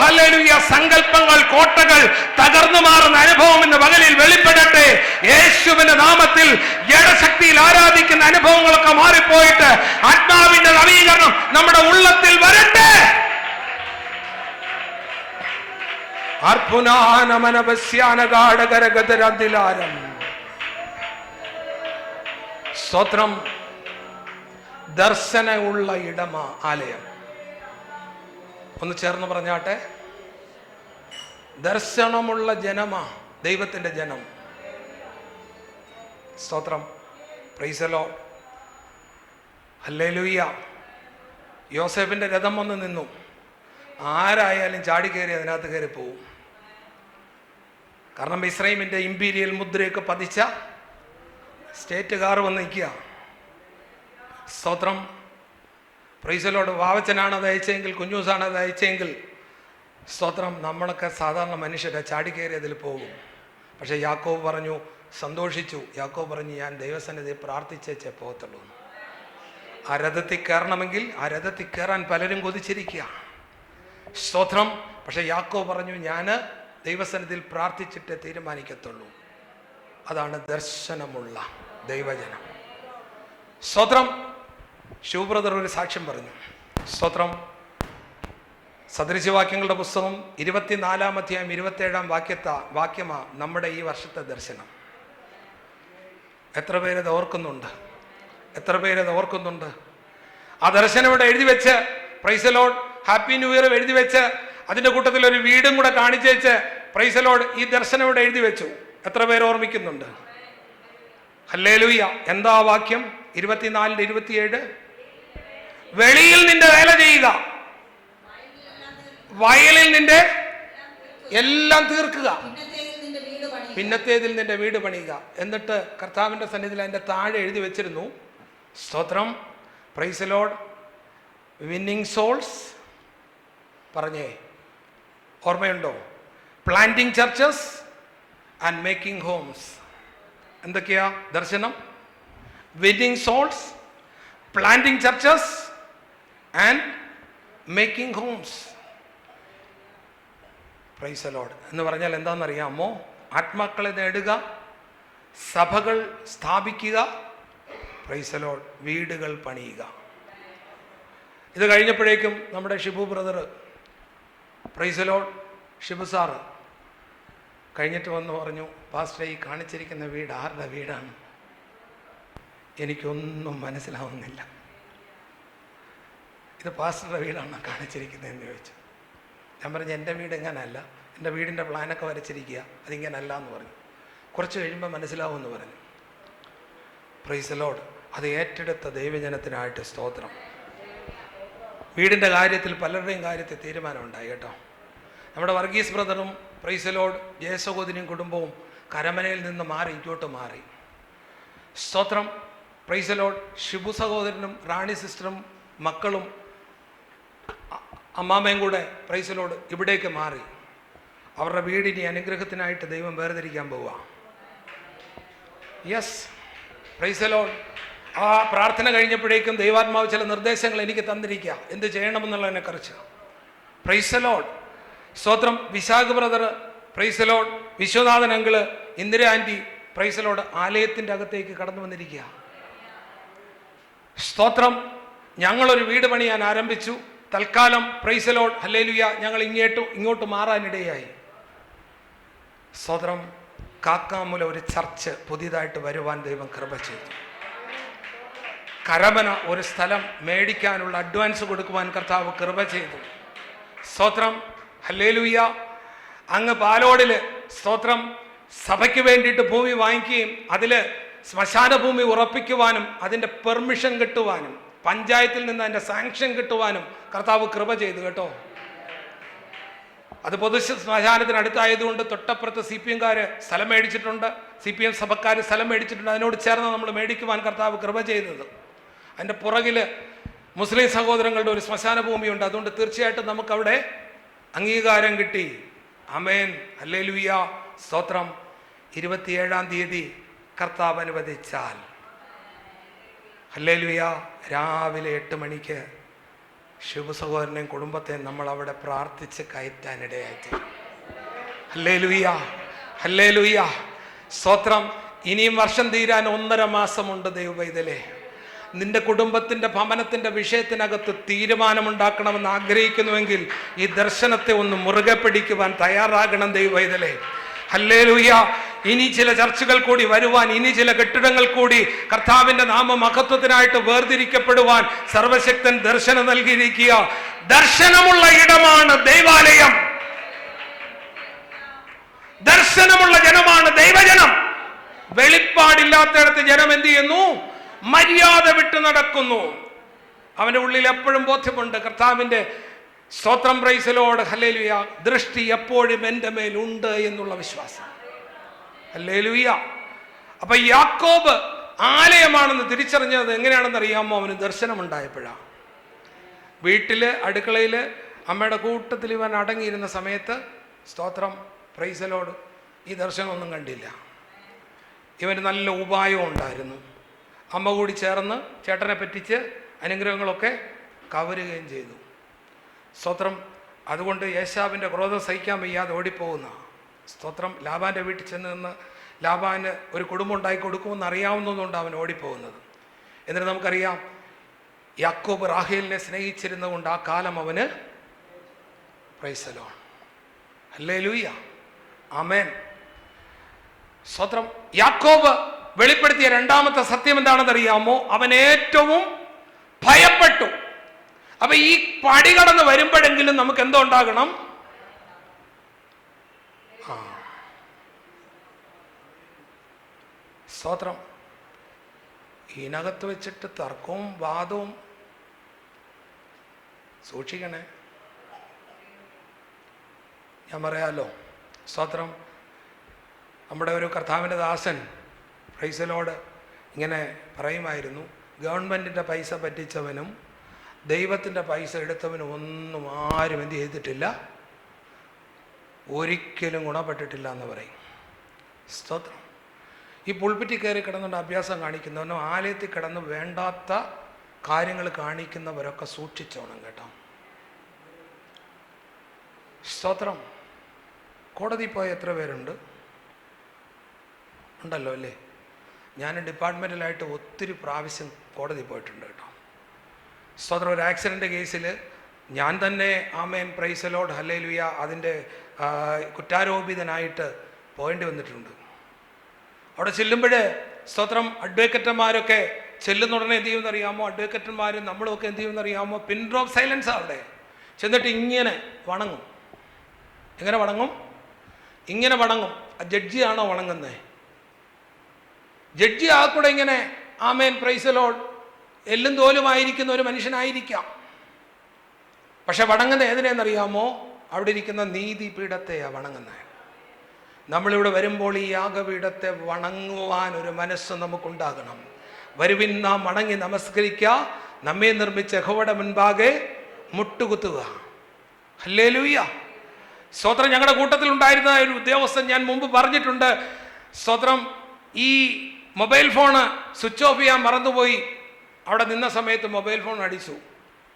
ഹല്ലേലൂയ, സങ്കല്പങ്ങൾ, കോട്ടകൾ തകർന്നു മാറുന്ന അനുഭവം ഇന്ന് പകലിൽ വെളിപ്പെടട്ടെ. യേശുവിന്റെ നാമത്തിൽ ജഡശക്തിയിൽ ആരാധിക്കുന്ന അനുഭവങ്ങളൊക്കെ മാറിപ്പോയിട്ട് ആത്മാവിന്റെ നവീകരണം നമ്മുടെ ഉള്ളത്തിൽ വരട്ടെ. സ്തോത്രം. ദർശനമുള്ള ഇടമാ ആലയം. ഒന്ന് ചേർന്ന് പറഞ്ഞാട്ടെ. ദർശനമുള്ള ജനമാ ദൈവത്തിന്റെ ജനം. സ്തോത്രം. Praise the Lord. ഹല്ലേലൂയ. യോസേഫിന്റെ രഥം വന്ന് നിന്നു. ആരായാലും ചാടി കയറി അതിനകത്ത് കയറി പോവും. കാരണം ഇസ്രായേലിന്റെ ഇമ്പീരിയൽ മുദ്രയൊക്കെ പതിച്ച സ്റ്റേറ്റ് കാർ വന്ന് നിൽക്കുക. സ്തോത്രം. Praise the Lord. വാവച്ചനാണ് അത് അയച്ചെങ്കിൽ, കുഞ്ഞൂസാണ് അത് അയച്ചെങ്കിൽ, സ്തോത്രം, നമ്മളൊക്കെ സാധാരണ മനുഷ്യരെ ചാടി കയറി അതിൽ പോകും. പക്ഷെ യാക്കോബ് പറഞ്ഞു, സന്തോഷിച്ചു. യാക്കോബ് പറഞ്ഞു, ഞാൻ ദൈവസന്നിധിയെ പ്രാർത്ഥിച്ചേ പോകത്തുള്ളൂ. ആ രഥത്തിൽ കയറണമെങ്കിൽ ആ രഥത്തിൽ കയറാൻ പലരും കൊതിച്ചിരിക്കുക. സ്തോത്രം. പക്ഷെ യാക്കോബ് പറഞ്ഞു, ഞാൻ ദൈവസന്നിധിയിൽ പ്രാർത്ഥിച്ചിട്ടേ തീരുമാനിക്കത്തുള്ളൂ. അതാണ് ദർശനമുള്ള ദൈവജനം. സ്തോത്രം. ശിവബ്രദർ ഒരു സാക്ഷ്യം പറഞ്ഞു. സ്തോത്രം. സദൃശവാക്യങ്ങളുടെ പുസ്തകം 24-ാം അധ്യായം 27-ാം വാക്യമാ നമ്മുടെ ഈ വർഷത്തെ ദർശനം. എത്ര പേരത് ഓർക്കുന്നുണ്ട്? എത്ര പേരത് ഓർക്കുന്നുണ്ട്? ആ ദർശനം ഇവിടെ എഴുതി വെച്ച്, price the Lord, happy new year എഴുതി വെച്ച്, അതിൻ്റെ കൂട്ടത്തിൽ ഒരു വീടും കൂടെ കാണിച്ചേച്ച്, പ്രൈസ് ദി ലോർഡ്, ഈ ദർശനം ഇവിടെ എഴുതി വെച്ചു. എത്ര പേര് ഓർമ്മിക്കുന്നുണ്ട്? ഹല്ലേലൂയ. എന്താ വാക്യം? 24-27. വെളിയിൽ നിന്റെ വേല ചെയ്യുക, വയലിൽ നിന്റെ എല്ലാം തീർക്കുക, പിന്നത്തേതിൽ നിന്റെ വീട് പണിയുക. എന്നിട്ട് കർത്താവിന്റെ സന്നിധിയിൽ അതിന്റെ താഴെ എഴുതി വെച്ചിരുന്നു, സ്തോത്രം, praise the Lord, winning souls. പറഞ്ഞേ, ഓർമ്മയുണ്ടോ? Planting churches and making homes. എന്തൊക്കെയാ ദർശനം? Winning souls, planting churches and making homes. Praise the Lord എന്ന് പറഞ്ഞാൽ എന്താണെന്നറിയാമോ? ആത്മാക്കളെ നേടുക, സഭകൾ സ്ഥാപിക്കുക, പ്രൈസ് ദി ലോർഡ്, വീടുകൾ പണിയുക. ഇത് കഴിഞ്ഞപ്പോഴേക്കും നമ്മുടെ Shibu brother, praise the Lord, Shibu sir കഴിഞ്ഞിട്ട് വന്ന് പറഞ്ഞു, പാസ്റ്റർ, ഈ കാണിച്ചിരിക്കുന്ന വീട് ആരുടെ വീടാണ്? എനിക്കൊന്നും മനസ്സിലാവുന്നില്ല. ഇത് പാസ്റ്ററുടെ വീടാണ് കാണിച്ചിരിക്കുന്നതെന്ന് ചോദിച്ചു. ഞാൻ പറഞ്ഞു, എൻ്റെ വീട് ഇങ്ങനല്ല, എൻ്റെ വീടിൻ്റെ പ്ലാനൊക്കെ വരച്ചിരിക്കുക, അതിങ്ങനല്ല എന്ന് പറഞ്ഞു. കുറച്ച് കഴിയുമ്പോൾ മനസ്സിലാവുമെന്ന് പറഞ്ഞു. Price the Lord. അത് ഏറ്റെടുത്ത ദൈവജനത്തിനായിട്ട് സ്തോത്രം. വീടിൻ്റെ കാര്യത്തിൽ പലരുടെയും കാര്യത്തിൽ തീരുമാനമുണ്ടായി കേട്ടോ. നമ്മുടെ വർഗീസ് ബ്രദറും, പ്രൈസ് ദി ലോർഡ്, ജയസഹോദരിയും കുടുംബവും കരമനയിൽ നിന്ന് മാറി ഇങ്ങോട്ട് മാറി. സ്തോത്രം, പ്രൈസ് ദി ലോർഡ്. ഷിബു സഹോദരനും റാണി സിസ്റ്ററും മക്കളും അമ്മാമ്മയും കൂടെ, പ്രൈസ് ദി ലോർഡ്, ഇവിടേക്ക് മാറി. അവരുടെ വീടിനി അനുഗ്രഹത്തിനായിട്ട് ദൈവം വേർതിരിക്കാൻ പോവുക. Yes, price the Lord. ആ പ്രാർത്ഥന കഴിഞ്ഞപ്പോഴേക്കും ദൈവാത്മാവ് ചില നിർദ്ദേശങ്ങൾ എനിക്ക് തന്നിരിക്കുക, എന്ത് ചെയ്യണമെന്നുള്ളതിനെ കുറിച്ച്. പ്രൈസ് ദി ലോർഡ്, സ്തോത്രം. Vishakh brother, praise the Lord, Viswanathan uncle, Indira aunty, praise the Lord, ആലയത്തിൻ്റെ അകത്തേക്ക് കടന്നു വന്നിരിക്കുക. സ്തോത്രം. ഞങ്ങളൊരു വീട് പണിയാൻ ആരംഭിച്ചു. തൽക്കാലം, പ്രൈസ് ദി ലോർഡ്, ഹല്ലേലൂയ, ഞങ്ങൾ ഇങ്ങോട്ട് മാറാനിടയായി. സ്തോത്രം. കാക്കാമുല ഒരു ചർച്ച് പുതിയതായിട്ട് വരുവാൻ ദൈവം കൃപ ചെയ്തു. കരമന ഒരു സ്ഥലം മേടിക്കാനുള്ള അഡ്വാൻസ് കൊടുക്കുവാൻ കർത്താവ് കൃപ ചെയ്തു. സ്തോത്രം, ഹല്ലേലൂയ. അങ്ങ് പാലോടില്, സ്തോത്രം, സഭയ്ക്ക് വേണ്ടിയിട്ട് ഭൂമി വാങ്ങിക്കുകയും അതിൽ ശ്മശാന ഭൂമി ഉറപ്പിക്കുവാനും അതിൻ്റെ പെർമിഷൻ കിട്ടുവാനും പഞ്ചായത്തിൽ നിന്ന് അതിൻ്റെ സാങ്ഷൻ കിട്ടുവാനും കർത്താവ് കൃപ ചെയ്തു കേട്ടോ. അത് പൊതു ശ്മശാനത്തിനടുത്തായതുകൊണ്ട് തൊട്ടപ്പുറത്ത് CPM-കാർ സ്ഥലം മേടിച്ചിട്ടുണ്ട്, CPM സഭക്കാർ സ്ഥലം മേടിച്ചിട്ടുണ്ട്. അതിനോട് ചേർന്ന് നമ്മൾ മേടിക്കുവാൻ കർത്താവ് കൃപ ചെയ്തത്. അതിൻ്റെ പുറകിൽ മുസ്ലിം സഹോദരങ്ങളുടെ ഒരു ശ്മശാന ഭൂമിയുണ്ട്. അതുകൊണ്ട് തീർച്ചയായിട്ടും നമുക്കവിടെ അംഗീകാരം കിട്ടി. ആമേൻ, ഹല്ലേലൂയ, സ്തോത്രം. 27-ാം തീയതി കർത്താവ് അനുവദിച്ചാൽ, ഹല്ലേലൂയ, രാവിലെ 8 മണിക്ക് ശിവ സഹോദരനെയും കുടുംബത്തെയും നമ്മൾ അവിടെ പ്രാർത്ഥിച്ച് കയറ്റാനിടയായിട്ട്. ഹല്ലേലൂയ, ഹല്ലേലൂയ, സ്തോത്രം. ഇനിയും വർഷം തീരാൻ 1.5 മാസമുണ്ട് ദൈവവൈതലേ. നിന്റെ കുടുംബത്തിൻ്റെ ഭവനത്തിൻ്റെ വിഷയത്തിനകത്ത് തീരുമാനമുണ്ടാക്കണമെന്ന് ആഗ്രഹിക്കുന്നുവെങ്കിൽ ഈ ദർശനത്തെ ഒന്ന് മുറുകെ പിടിക്കുവാൻ തയ്യാറാകണം ദൈവവൈതലേ. ഹല്ലേലൂയ. ഇനി ചില ചർച്ചകൾ കൂടി വരുവാൻ, ഇനി ചില കെട്ടിടങ്ങൾ കൂടി കർത്താവിന്റെ നാമമഹത്വത്തിനായിട്ട് വേർതിരിക്കപ്പെടുവാൻ സർവശക്തൻ ദർശനം നൽകിയിരിക്കുക. ദർശനമുള്ള ഇടമാണ് ദൈവാലയം. ദർശനമുള്ള ജനമാണ് ദൈവജനം. വെളിപ്പാടില്ലാത്തയിടത്ത് ജനം എന്ത് ചെയ്യുന്നു? മര്യാദ വിട്ടു നടക്കുന്നു. അവന്റെ ഉള്ളിൽ എപ്പോഴും ബോധ്യമുണ്ട് കർത്താവിന്റെ, സ്തോത്രം, പ്രൈസ് ദി ലോർഡ്, ഹല്ലേലൂയ, ദൃഷ്ടി എപ്പോഴും എൻ്റെ മേലുണ്ട് എന്നുള്ള വിശ്വാസം. ഹല്ലേലൂയ. അപ്പൊ യാക്കോബ് ആലയമാണെന്ന് തിരിച്ചറിഞ്ഞത് എങ്ങനെയാണെന്ന് അറിയാമോ? അവന് ദർശനം ഉണ്ടായപ്പോഴാണ്. വീട്ടില്, അടുക്കളയില്, അമ്മയുടെ കൂട്ടത്തിൽ ഇവൻ അടങ്ങിയിരുന്ന സമയത്ത്, സ്തോത്രം, പ്രൈസ് ദി ലോർഡ്, ഈ ദർശനമൊന്നും കണ്ടില്ല. ഇവന് നല്ല ഉപായം ഉണ്ടായിരുന്നു. അമ്മ കൂടി ചേർന്ന് ചേട്ടനെ പറ്റിച്ച് അനുഗ്രഹങ്ങളൊക്കെ കവരുകയും ചെയ്തു. സ്തോത്രം. അതുകൊണ്ട് യേശാവിൻ്റെ ക്രോധം സഹിക്കാൻ വയ്യാതെ ഓടിപ്പോകുന്ന, സ്തോത്രം, ലാബാൻ്റെ വീട്ടിൽ ചെന്ന് നിന്ന് ലാബാന് ഒരു കുടുംബം ഉണ്ടാക്കി കൊടുക്കുമെന്ന് അറിയാവുന്നതുകൊണ്ട് അവൻ ഓടിപ്പോകുന്നത്. എന്നിട്ട് നമുക്കറിയാം, യാക്കോബ് റാഹേലിനെ സ്നേഹിച്ചിരുന്നതുകൊണ്ട് ആ കാലം അവന്, പ്രൈസ് ദി ലോർഡ്, ഹല്ലേലൂയ, ആമേൻ, സ്തോത്രം. യാക്കോബ് വെളിപ്പെടുത്തിയ രണ്ടാമത്തെ സത്യം എന്താണെന്ന് അറിയാമോ? അവൻ ഏറ്റവും ഭയപ്പെട്ടു. അപ്പൊ ഈ പടി കടന്ന് വരുമ്പോഴെങ്കിലും നമുക്ക് എന്തോ ഉണ്ടാകണം? സ്തോത്രം. ഇതിനകത്ത് വെച്ചിട്ട് തർക്കവും വാദവും സൂക്ഷിക്കണേ. ഞാൻ പറയാമല്ലോ, സ്തോത്രം. നമ്മുടെ ഒരു കർത്താവിൻ്റെ ദാസൻ പ്രൈസ് ദി ലോർഡ് ഇങ്ങനെ പറയുമായിരുന്നു, ഗവൺമെൻറ്റിൻ്റെ പൈസ പറ്റിച്ചവനും ദൈവത്തിൻ്റെ പൈസ എടുത്തവനും ഒന്നും ആരും എന്ത് ചെയ്തിട്ടില്ല, ഒരിക്കലും ഗുണപ്പെട്ടിട്ടില്ല എന്ന് പറയും. സ്തോത്രം. ഈ പുൾപിറ്റിൽ കയറി കിടന്നുകൊണ്ട് അഭ്യാസം കാണിക്കുന്നവനോ ആലയത്തിൽ കിടന്ന് വേണ്ടാത്ത കാര്യങ്ങൾ കാണിക്കുന്നവരൊക്കെ സൂക്ഷിച്ചോണം കേട്ടോ. സ്തോത്രം. കോടതി പോയ എത്ര പേരുണ്ട്? ഉണ്ടല്ലോ അല്ലേ? ഞാൻ ഡിപ്പാർട്ട്മെൻറ്റലായിട്ട് ഒത്തിരി പ്രാവശ്യം കോടതി പോയിട്ടുണ്ട് കേട്ടോ. സ്തോത്രം. ഒരു ആക്സിഡൻ്റ് കേസിൽ ഞാൻ തന്നെ ആമേൻ പ്രൈസ് ദി ലോർഡ് ഹല്ലേലൂയ അതിൻ്റെ കുറ്റാരോപിതനായിട്ട് പോകേണ്ടി വന്നിട്ടുണ്ട്. അവിടെ ചെല്ലുമ്പോൾ സ്തോത്രം അഡ്വക്കേറ്റന്മാരൊക്കെ ചെല്ലുന്ന ഉടനെ എന്ത് ചെയ്യുമെന്ന് അറിയാമോ? അഡ്വക്കേറ്റന്മാരും നമ്മളൊക്കെ എന്ത് ചെയ്യുമെന്ന് അറിയാമോ? പിൻ ഡ്രോപ്പ് സൈലൻസ് അവിടെ ചെന്നിട്ട് ഇങ്ങനെ വണങ്ങും. എങ്ങനെ വണങ്ങും? ഇങ്ങനെ വണങ്ങും. ജഡ്ജിയാണോ വണങ്ങുന്നത്? ജഡ്ജി ആ കൂടെ ഇങ്ങനെ ആമേൻ പ്രൈസ് ദി ലോർഡ് എല്ലും തോലുമായിരിക്കുന്ന ഒരു മനുഷ്യനായിരിക്കാം. പക്ഷെ വണങ്ങുന്നത് ഏതിനെന്നറിയാമോ? അവിടെ ഇരിക്കുന്ന നീതിപീഠത്തെയാണ് വണങ്ങുന്നത്. നമ്മളിവിടെ വരുമ്പോൾ ഈ യാഗപീഠത്തെ വണങ്ങുവാൻ ഒരു മനസ്സ് നമുക്കുണ്ടാകണം. വരുവിൻ നാം വണങ്ങി നമസ്കരിക്കുക, നമ്മെ നിർമ്മിച്ച യഹോവയുടെ മുൻപാകെ മുട്ടുകുത്തുക. ഹല്ലേലൂയ. സ്തോത്രം. ഞങ്ങളുടെ കൂട്ടത്തിൽ ഉണ്ടായിരുന്ന ഒരു ഉദ്യോഗസ്ഥൻ ഞാൻ മുമ്പ് പറഞ്ഞിട്ടുണ്ട്. സ്തോത്രം. ഈ മൊബൈൽ ഫോണ് സ്വിച്ച് ഓഫ് ചെയ്യാൻ മറന്നുപോയി. അവിടെ നിന്ന സമയത്ത് മൊബൈൽ ഫോൺ അടിച്ചു.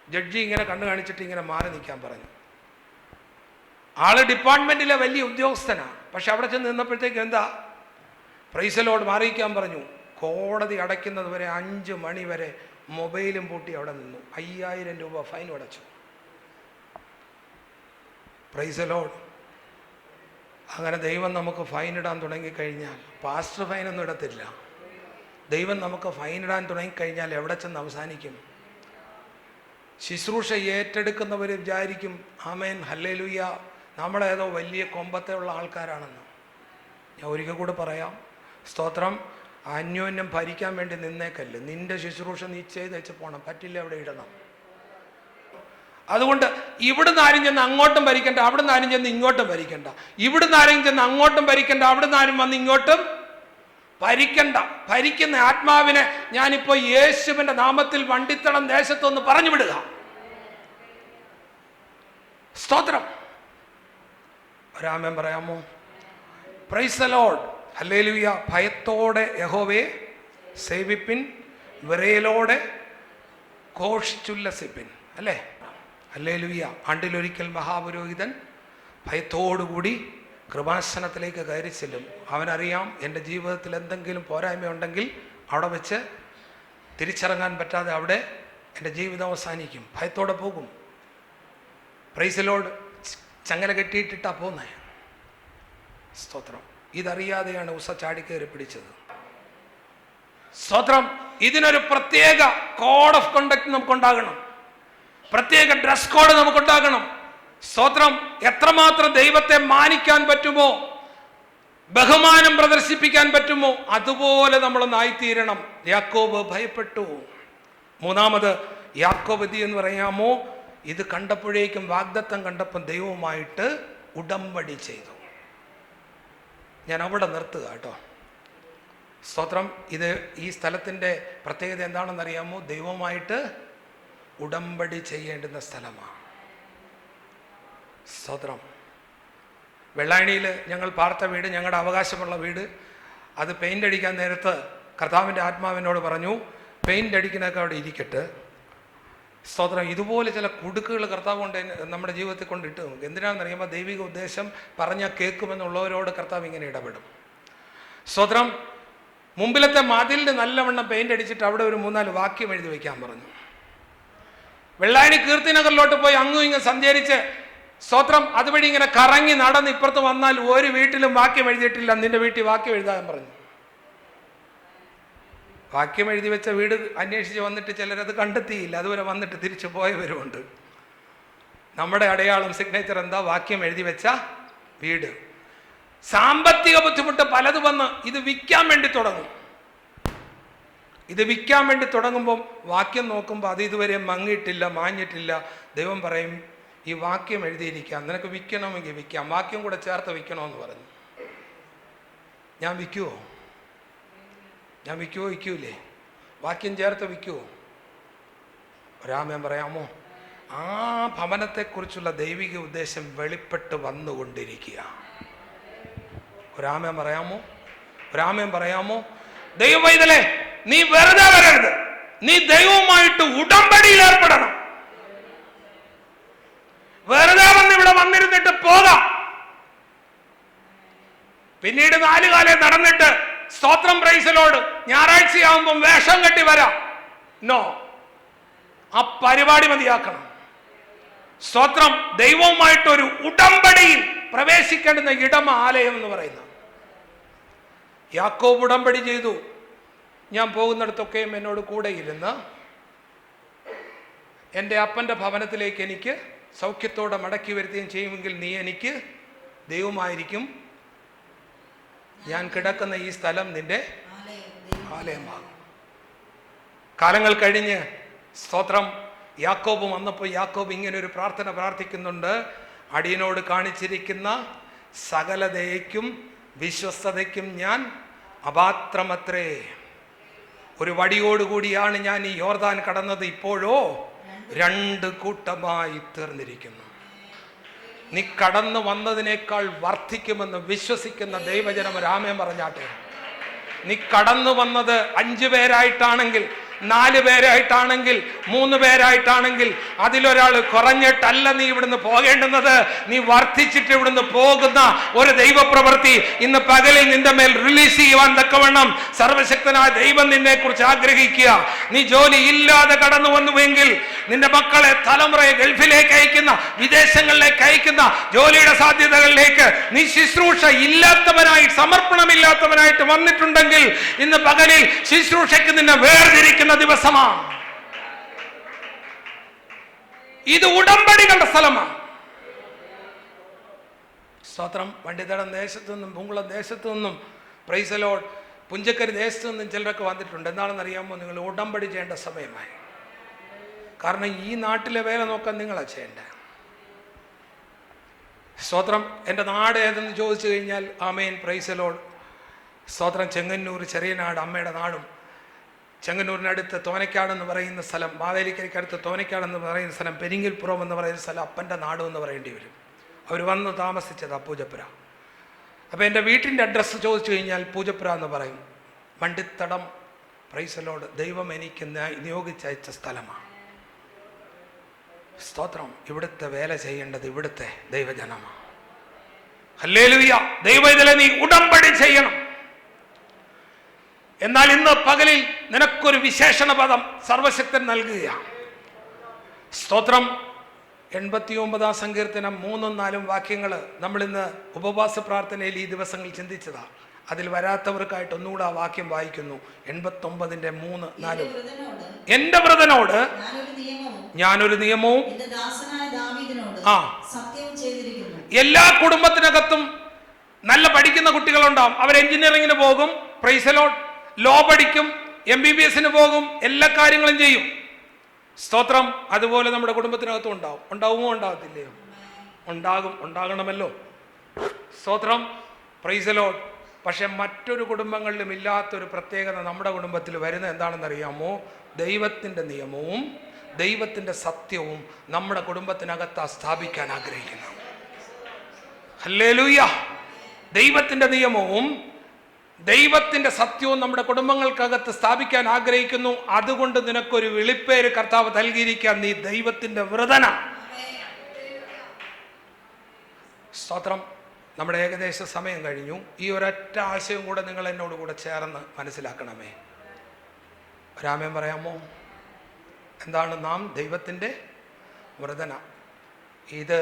ജഡ്ജി ഇങ്ങനെ കണ്ണു കാണിച്ചിട്ട് ഇങ്ങനെ മാറി നിൽക്കാൻ പറഞ്ഞു. ആള് ഡിപ്പാർട്ട്മെൻറ്റിലെ വലിയ ഉദ്യോഗസ്ഥനാണ്. പക്ഷെ അവിടെ ചെന്ന് നിന്നപ്പോഴത്തേക്ക് എന്താ പ്രൈസ് ദി ലോർഡ് മാറിയിക്കാൻ പറഞ്ഞു. കോടതി അടയ്ക്കുന്നത് വരെ 5 മണി വരെ മൊബൈലും പൂട്ടി അവിടെ നിന്നു. 5000 രൂപ ഫൈൻ അടച്ചു. Price the Lord. അങ്ങനെ ദൈവം നമുക്ക് ഫൈൻ ഇടാൻ തുടങ്ങിക്കഴിഞ്ഞാൽ, പാസ്റ്റർ ഫൈനൊന്നും ഇടത്തില്ല, ദൈവം നമുക്ക് ഫൈൻ ഇടാൻ തുടങ്ങിക്കഴിഞ്ഞാൽ എവിടെ ചെന്ന് അവസാനിക്കും? ശുശ്രൂഷ ഏറ്റെടുക്കുന്നവർ വിചാരിക്കും ആമേൻ ഹല്ലേലൂയ നമ്മളേതോ വലിയ കൊമ്പത്തെ ഉള്ള ആൾക്കാരാണെന്ന്. ഞാൻ ഒരിക്കൽ കൂടെ പറയാം, സ്തോത്രം. അന്യോന്യം ഭരിക്കാൻ വേണ്ടി നിന്നേക്കല്ല്. നിന്റെ ശുശ്രൂഷ നീ ചെയ്ത് വെച്ച് പോകണം. പറ്റില്ല, അവിടെ ഇടണം. അതുകൊണ്ട് ഇവിടുന്ന് ആരും ചെന്ന് അങ്ങോട്ടും ഭരിക്കണ്ട, അവിടുന്ന് ആരും ചെന്ന് ഇങ്ങോട്ടും ഭരിക്കണ്ട. ഇവിടുന്ന് ആരും ചെന്ന് അങ്ങോട്ടും ഭരിക്കണ്ട, അവിടുന്ന് ആരും വന്ന് ഇങ്ങോട്ടും ഭരിക്കണ്ട. ഭരിക്കുന്ന ആത്മാവിനെ ഞാനിപ്പോ യേശുവിന്റെ നാമത്തിൽ വണ്ടിത്തളം ദേശത്തൊന്ന് പറഞ്ഞു വിടുക. സ്തോത്രം. ഒരാമേൻ പറയാമോ? Price the Lord hallelujah. ഭയത്തോടെ യഹോവയെ സേവിപ്പിൻ, വിറയലോടെ ഘോഷിച്ചുല്ലസിപ്പിൻ. അല്ലേ? ഹല്ലേലൂയ. ആണ്ടിലൊരിക്കൽ മഹാപുരോഹിതൻ ഭയത്തോടുകൂടി കൃപാസനത്തിലേക്ക് കയറി ചെല്ലും. അവനറിയാം എൻ്റെ ജീവിതത്തിൽ എന്തെങ്കിലും പോരായ്മയുണ്ടെങ്കിൽ അവിടെ വെച്ച് തിരിച്ചിറങ്ങാൻ പറ്റാതെ അവിടെ എൻ്റെ ജീവിതം അവസാനിക്കും. ഭയത്തോടെ പോകും. Price the Lord. ചങ്ങല കെട്ടിയിട്ടിട്ടാ പോകുന്നേ. സ്തോത്രം. ഇതറിയാതെയാണ് ഉസ ചാടിക്കയറി പിടിച്ചത്. സ്തോത്രം. ഇതിനൊരു പ്രത്യേക കോഡ് ഓഫ് കണ്ടക്ട് നമുക്കുണ്ടാകണം. പ്രത്യേക ഡ്രസ് കോഡ് നമുക്കുണ്ടാകണം. സ്തോത്രം. എത്രമാത്രം ദൈവത്തെ മാനിക്കാൻ പറ്റുമോ, ബഹുമാനം പ്രദർശിപ്പിക്കാൻ പറ്റുമോ, അതുപോലെ നമ്മളൊന്നായിത്തീരണം. യാക്കോബ് ഭയപ്പെട്ടു. മൂന്നാമത് യാക്കോബ് എന്ത് എന്ന് പറയാമോ? ഇത് കണ്ടപ്പോഴേക്കും, വാഗ്ദത്തം കണ്ടപ്പം ദൈവവുമായിട്ട് ഉടമ്പടി ചെയ്തു. ഞാൻ അവിടെ നിർത്തുക കേട്ടോ. സ്തോത്രം. ഇത് ഈ സ്ഥലത്തിൻ്റെ പ്രത്യേകത എന്താണെന്നറിയാമോ? ദൈവവുമായിട്ട് ഉടമ്പടി ചെയ്യേണ്ടുന്ന സ്ഥലമാണ്. സ്തോത്രം. വെള്ളായണിയിൽ ഞങ്ങൾ പാർത്ത വീട്, ഞങ്ങളുടെ അവകാശമുള്ള വീട്, അത് പെയിൻ്റ് അടിക്കാൻ നേരത്ത് കർത്താവിൻ്റെ ആത്മാവിനോട് പറഞ്ഞു, പെയിൻ്റ് അടിക്കുന്നതൊക്കെ അവിടെ ഇരിക്കട്ടെ. സ്തോത്രം. ഇതുപോലെ ചില കുടുക്കുകൾ കർത്താവ് കൊണ്ട് നമ്മുടെ ജീവിതത്തിൽ കൊണ്ടിട്ട് നമുക്ക്. എന്തിനാണെന്നറിയുമ്പോൾ ദൈവിക ഉദ്ദേശം പറഞ്ഞാൽ കേൾക്കുമെന്നുള്ളവരോട് കർത്താവ് ഇങ്ങനെ ഇടപെടും. സ്തോത്രം. മുമ്പിലത്തെ മതിലിന് നല്ലവണ്ണം പെയിൻ്റ് അടിച്ചിട്ട് അവിടെ ഒരു 3-4 വാക്യം എഴുതി വയ്ക്കാൻ പറഞ്ഞു. വെള്ളായണി കീർത്തിനഗറിലോട്ട് പോയി അങ്ങും ഇങ്ങും സഞ്ചരിച്ച് സ്തോത്രം അതുവഴി ഇങ്ങനെ കറങ്ങി നടന്ന് ഇപ്പുറത്ത് വന്നാൽ ഒരു വീട്ടിലും വാക്യം എഴുതിയിട്ടില്ല. നിന്റെ വീട്ടിൽ വാക്യം എഴുതാൻ പറഞ്ഞു. വാക്യം എഴുതി വെച്ച വീട് അന്വേഷിച്ച് വന്നിട്ട് ചിലരത് കണ്ടെത്തിയില്ല. അതുവരെ വന്നിട്ട് തിരിച്ചു പോയവരുമുണ്ട്. നമ്മുടെ അടയാളം സിഗ്നേച്ചർ എന്താ? വാക്യം എഴുതി വെച്ച വീട്. സാമ്പത്തിക ബുദ്ധിമുട്ട് പലത് വന്ന് ഇത് വിൽക്കാൻ വേണ്ടി തുടങ്ങും. ഇത് വിൽക്കാൻ വേണ്ടി തുടങ്ങുമ്പം വാക്യം നോക്കുമ്പോൾ അത് ഇതുവരെ മങ്ങിയിട്ടില്ല, മാഞ്ഞിട്ടില്ല. ദൈവം പറയും, ഈ വാക്യം എഴുതിയിരിക്കാം, നിനക്ക് വിൽക്കണമെങ്കിൽ വിൽക്കാം, വാക്യം കൂടെ ചേർത്ത് വിൽക്കണമെന്ന് പറഞ്ഞു. ഞാൻ വിൽക്കുമോ? ഞാൻ വിൽക്കുമോ? വിൽക്കൂലേ? വാക്യം ചേർത്ത് വിൽക്കുമോ? ഒരാമേൻ പറയാമോ? ആ ഭവനത്തെക്കുറിച്ചുള്ള ദൈവിക ഉദ്ദേശം വെളിപ്പെട്ട് വന്നുകൊണ്ടിരിക്കുക. ഒരാമേൻ പറയാമോ? ഒരാമേൻ പറയാമോ? ദൈവവൈതലേ, നീ വെറുതെ വരരുത്, നീ ദൈവവുമായിട്ട് ഉടമ്പടിയിൽ ഏർപ്പെടണം. വെറുതെ വന്ന് ഇവിടെ വന്നിരുന്നിട്ട് പോകാം, പിന്നീട് 4 കാലം നടന്നിട്ട് സ്തോത്രം പ്രൈസലോട് ഞായറാഴ്ചയാവുമ്പം വേഷം കെട്ടി വരാം. നോ, ആ പരിപാടി മതിയാക്കണം. സ്തോത്രം, ദൈവവുമായിട്ടൊരു ഉടമ്പടിയിൽ പ്രവേശിക്കേണ്ടുന്ന ഇടം ആലയം എന്ന് പറയുന്നത്. യാക്കോബ് ഉടമ്പടി ചെയ്തു, ഞാൻ പോകുന്നിടത്തൊക്കെയും എന്നോട് കൂടെ ഇരുന്ന് എൻ്റെ അപ്പൻ്റെ ഭവനത്തിലേക്ക് എനിക്ക് സൗഖ്യത്തോടെ മടക്കി വരുത്തുകയും ചെയ്യുമെങ്കിൽ നീ എനിക്ക് ദൈവമായിരിക്കും, ഞാൻ കിടക്കുന്ന ഈ സ്ഥലം നിന്റെ ആലയമാകും. കാലങ്ങൾ കഴിഞ്ഞ് സ്തോത്രം യാക്കോബ് വന്നപ്പോൾ യാക്കോബ് ഇങ്ങനെ ഒരു പ്രാർത്ഥന പ്രാർത്ഥിക്കുന്നുണ്ട്: അടിയനോട് കാണിച്ചിരിക്കുന്ന സകല ദയയ്ക്കും വിശ്വസ്തതയ്ക്കും ഞാൻ അപാത്രമത്രേ. ഒരു വടിയോടുകൂടിയാണ് ഞാൻ ഈ യോർദാൻ കടന്നത്, ഇപ്പോഴോ 2 കൂട്ടമായി തീർന്നിരിക്കുന്നു. നീ കടന്നു വന്നതിനേക്കാൾ വർദ്ധിക്കുമെന്ന് വിശ്വസിക്കുന്ന ദൈവജനം രാമൻ പറഞ്ഞാട്ടെ. നീ കടന്നു വന്നത് 5 പേരായിട്ടാണെങ്കിൽ, 4 പേരായിട്ടാണെങ്കിൽ, 3 പേരായിട്ടാണെങ്കിൽ, അതിലൊരാൾ കുറഞ്ഞിട്ടല്ല നീ ഇവിടുന്ന് പോകേണ്ടുന്നത്. നീ വർദ്ധിച്ചിട്ട് ഇവിടുന്ന് പോകുന്ന ഒരു ദൈവപ്രവൃത്തി ഇന്ന് പകലിൽ നിന്റെ മേൽ റിലീസ് ചെയ്യുവാൻ തക്കവണ്ണം സർവശക്തനായ ദൈവം നിന്നെ കുറിച്ച് ആഗ്രഹിക്കുക. നീ ജോലി ഇല്ലാതെ കടന്നു വന്നുവെങ്കിൽ, നിന്റെ മക്കളെ തലമുറയെ ഗൾഫിലേക്ക് അയക്കുന്ന, വിദേശങ്ങളിലേക്ക് അയക്കുന്ന ജോലിയുടെ സാധ്യതകളിലേക്ക് നീ ശുശ്രൂഷ ഇല്ലാത്തവനായി, സമർപ്പണമില്ലാത്തവനായിട്ട് വന്നിട്ടുണ്ടെങ്കിൽ, ഇന്ന് പകലിൽ ശുശ്രൂഷയ്ക്ക് നിന്നെ വേർതിരിക്കുന്ന ദിവസമാണ്. ഇത് ഉടമ്പടികളുടെ സ്ഥലമാണ്. സ്തോത്രം. വണ്ടിത്തടം ദേശത്തു നിന്നും, പൂങ്കുളം ദേശത്തു നിന്നും, പ്രൈസ് ദി ലോർഡ്, പുഞ്ചക്കരി ദേശത്തു നിന്നും ചിലരൊക്കെ വന്നിട്ടുണ്ട്. എന്താണെന്ന് അറിയാമോ? നിങ്ങൾ ഉടമ്പടി ചെയ്യേണ്ട സമയമായി. കാരണം ഈ നാട്ടിലെ വേല നോക്കാൻ നിങ്ങളാണ് ചെയ്യേണ്ടത്. സ്തോത്രം. എൻ്റെ നാട് ഏതെന്ന് ചോദിച്ചു കഴിഞ്ഞാൽ ആമേൻ, പ്രൈസ് ദി ലോർഡ്, സ്തോത്രം, ചെങ്ങന്നൂർ, ചെറിയ നാട്, അമ്മയുടെ നാടും. ചെങ്ങന്നൂരിനടുത്ത് തോനയ്ക്കാട് എന്ന് പറയുന്ന സ്ഥലം, മാവേലിക്കരയ്ക്കടുത്ത് തോനയ്ക്കാട് എന്ന് പറയുന്ന സ്ഥലം, പെരിങ്ങിൽപ്പുറം എന്ന് പറയുന്ന സ്ഥലം അപ്പൻ്റെ നാടും എന്ന് പറയേണ്ടി വരും. അവർ വന്ന് താമസിച്ചത് പൂജപ്പുര. അപ്പോൾ എൻ്റെ വീട്ടിൻ്റെ അഡ്രസ്സ് ചോദിച്ചു കഴിഞ്ഞാൽ പൂജപ്പുര എന്ന് പറയും. വണ്ടിത്തടം, പ്രൈസ് ദി ലോർഡ്, ദൈവം എനിക്ക് നിയോഗിച്ചയച്ച സ്ഥലമാണ്. സ്തോത്രം. ഇവിടുത്തെ വേല ചെയ്യേണ്ടത് ഇവിടുത്തെ ദൈവജനമാണ്. ഹല്ലേലൂയ. ദൈവത്തിലെ നീ ഉടമ്പടി ചെയ്യണം. എന്നാൽ ഇന്ന് പകലിൽ നിനക്കൊരു വിശേഷണ പദം സർവശക്തൻ നൽകുകയാണ്. സ്തോത്രം. 89 സങ്കീർത്തനം 3-4 വാക്യങ്ങൾ നമ്മളിന്ന് ഉപവാസ പ്രാർത്ഥനയിൽ ഈ ദിവസങ്ങളിൽ ചിന്തിച്ചതാണ്. അതിൽ വരാത്തവർക്കായിട്ട് ഒന്നുകൂടെ ആ വാക്യം വായിക്കുന്നു. 89:3-4. എന്റെ വ്രതനോട് ഞാനൊരു നിയമവും എല്ലാ കുടുംബത്തിനകത്തും നല്ല പഠിക്കുന്ന കുട്ടികളുണ്ടാവും. അവർ എഞ്ചിനീയറിംഗിന് പോകും, പ്രൈസ് ദി ലോർഡ്, ലോ പഠിക്കും, MBBSന് പോകും, എല്ലാ കാര്യങ്ങളും ചെയ്യും. സ്തോത്രം. അതുപോലെ നമ്മുടെ കുടുംബത്തിനകത്തും ഉണ്ടാവും. ഉണ്ടാവുമോ? ഉണ്ടാകത്തില്ലയോ? ഉണ്ടാകും, ഉണ്ടാകണമല്ലോ. സ്തോത്രം. Praise the Lord. പക്ഷെ മറ്റൊരു കുടുംബങ്ങളിലും ഇല്ലാത്തൊരു പ്രത്യേകത നമ്മുടെ കുടുംബത്തിൽ വരുന്നത് എന്താണെന്ന് അറിയാമോ? ദൈവത്തിൻ്റെ നിയമവും ദൈവത്തിൻ്റെ സത്യവും നമ്മുടെ കുടുംബത്തിനകത്ത് സ്ഥാപിക്കാൻ ആഗ്രഹിക്കുന്നു. ഹല്ലേലൂയ. ദൈവത്തിൻ്റെ നിയമവും ദൈവത്തിൻ്റെ സത്യവും നമ്മുടെ കുടുംബങ്ങൾക്കകത്ത് സ്ഥാപിക്കാൻ ആഗ്രഹിക്കുന്നു. അതുകൊണ്ട് നിനക്കൊരു വിളിപ്പേര് കർത്താവ് നൽകിയിരിക്കാൻ, നീ ദൈവത്തിൻ്റെ വ്രതന. സ്തോത്രം. നമ്മുടെ ഏകദേശ സമയം കഴിഞ്ഞു. ഈ ഒരൊറ്റ ആശയം കൂടെ നിങ്ങൾ എന്നോട് കൂടെ ചേർന്ന് മനസ്സിലാക്കണമേ. രാമൻ പറയാമോ? എന്താണ് നാം ദൈവത്തിൻ്റെ വ്രതന? ഇത്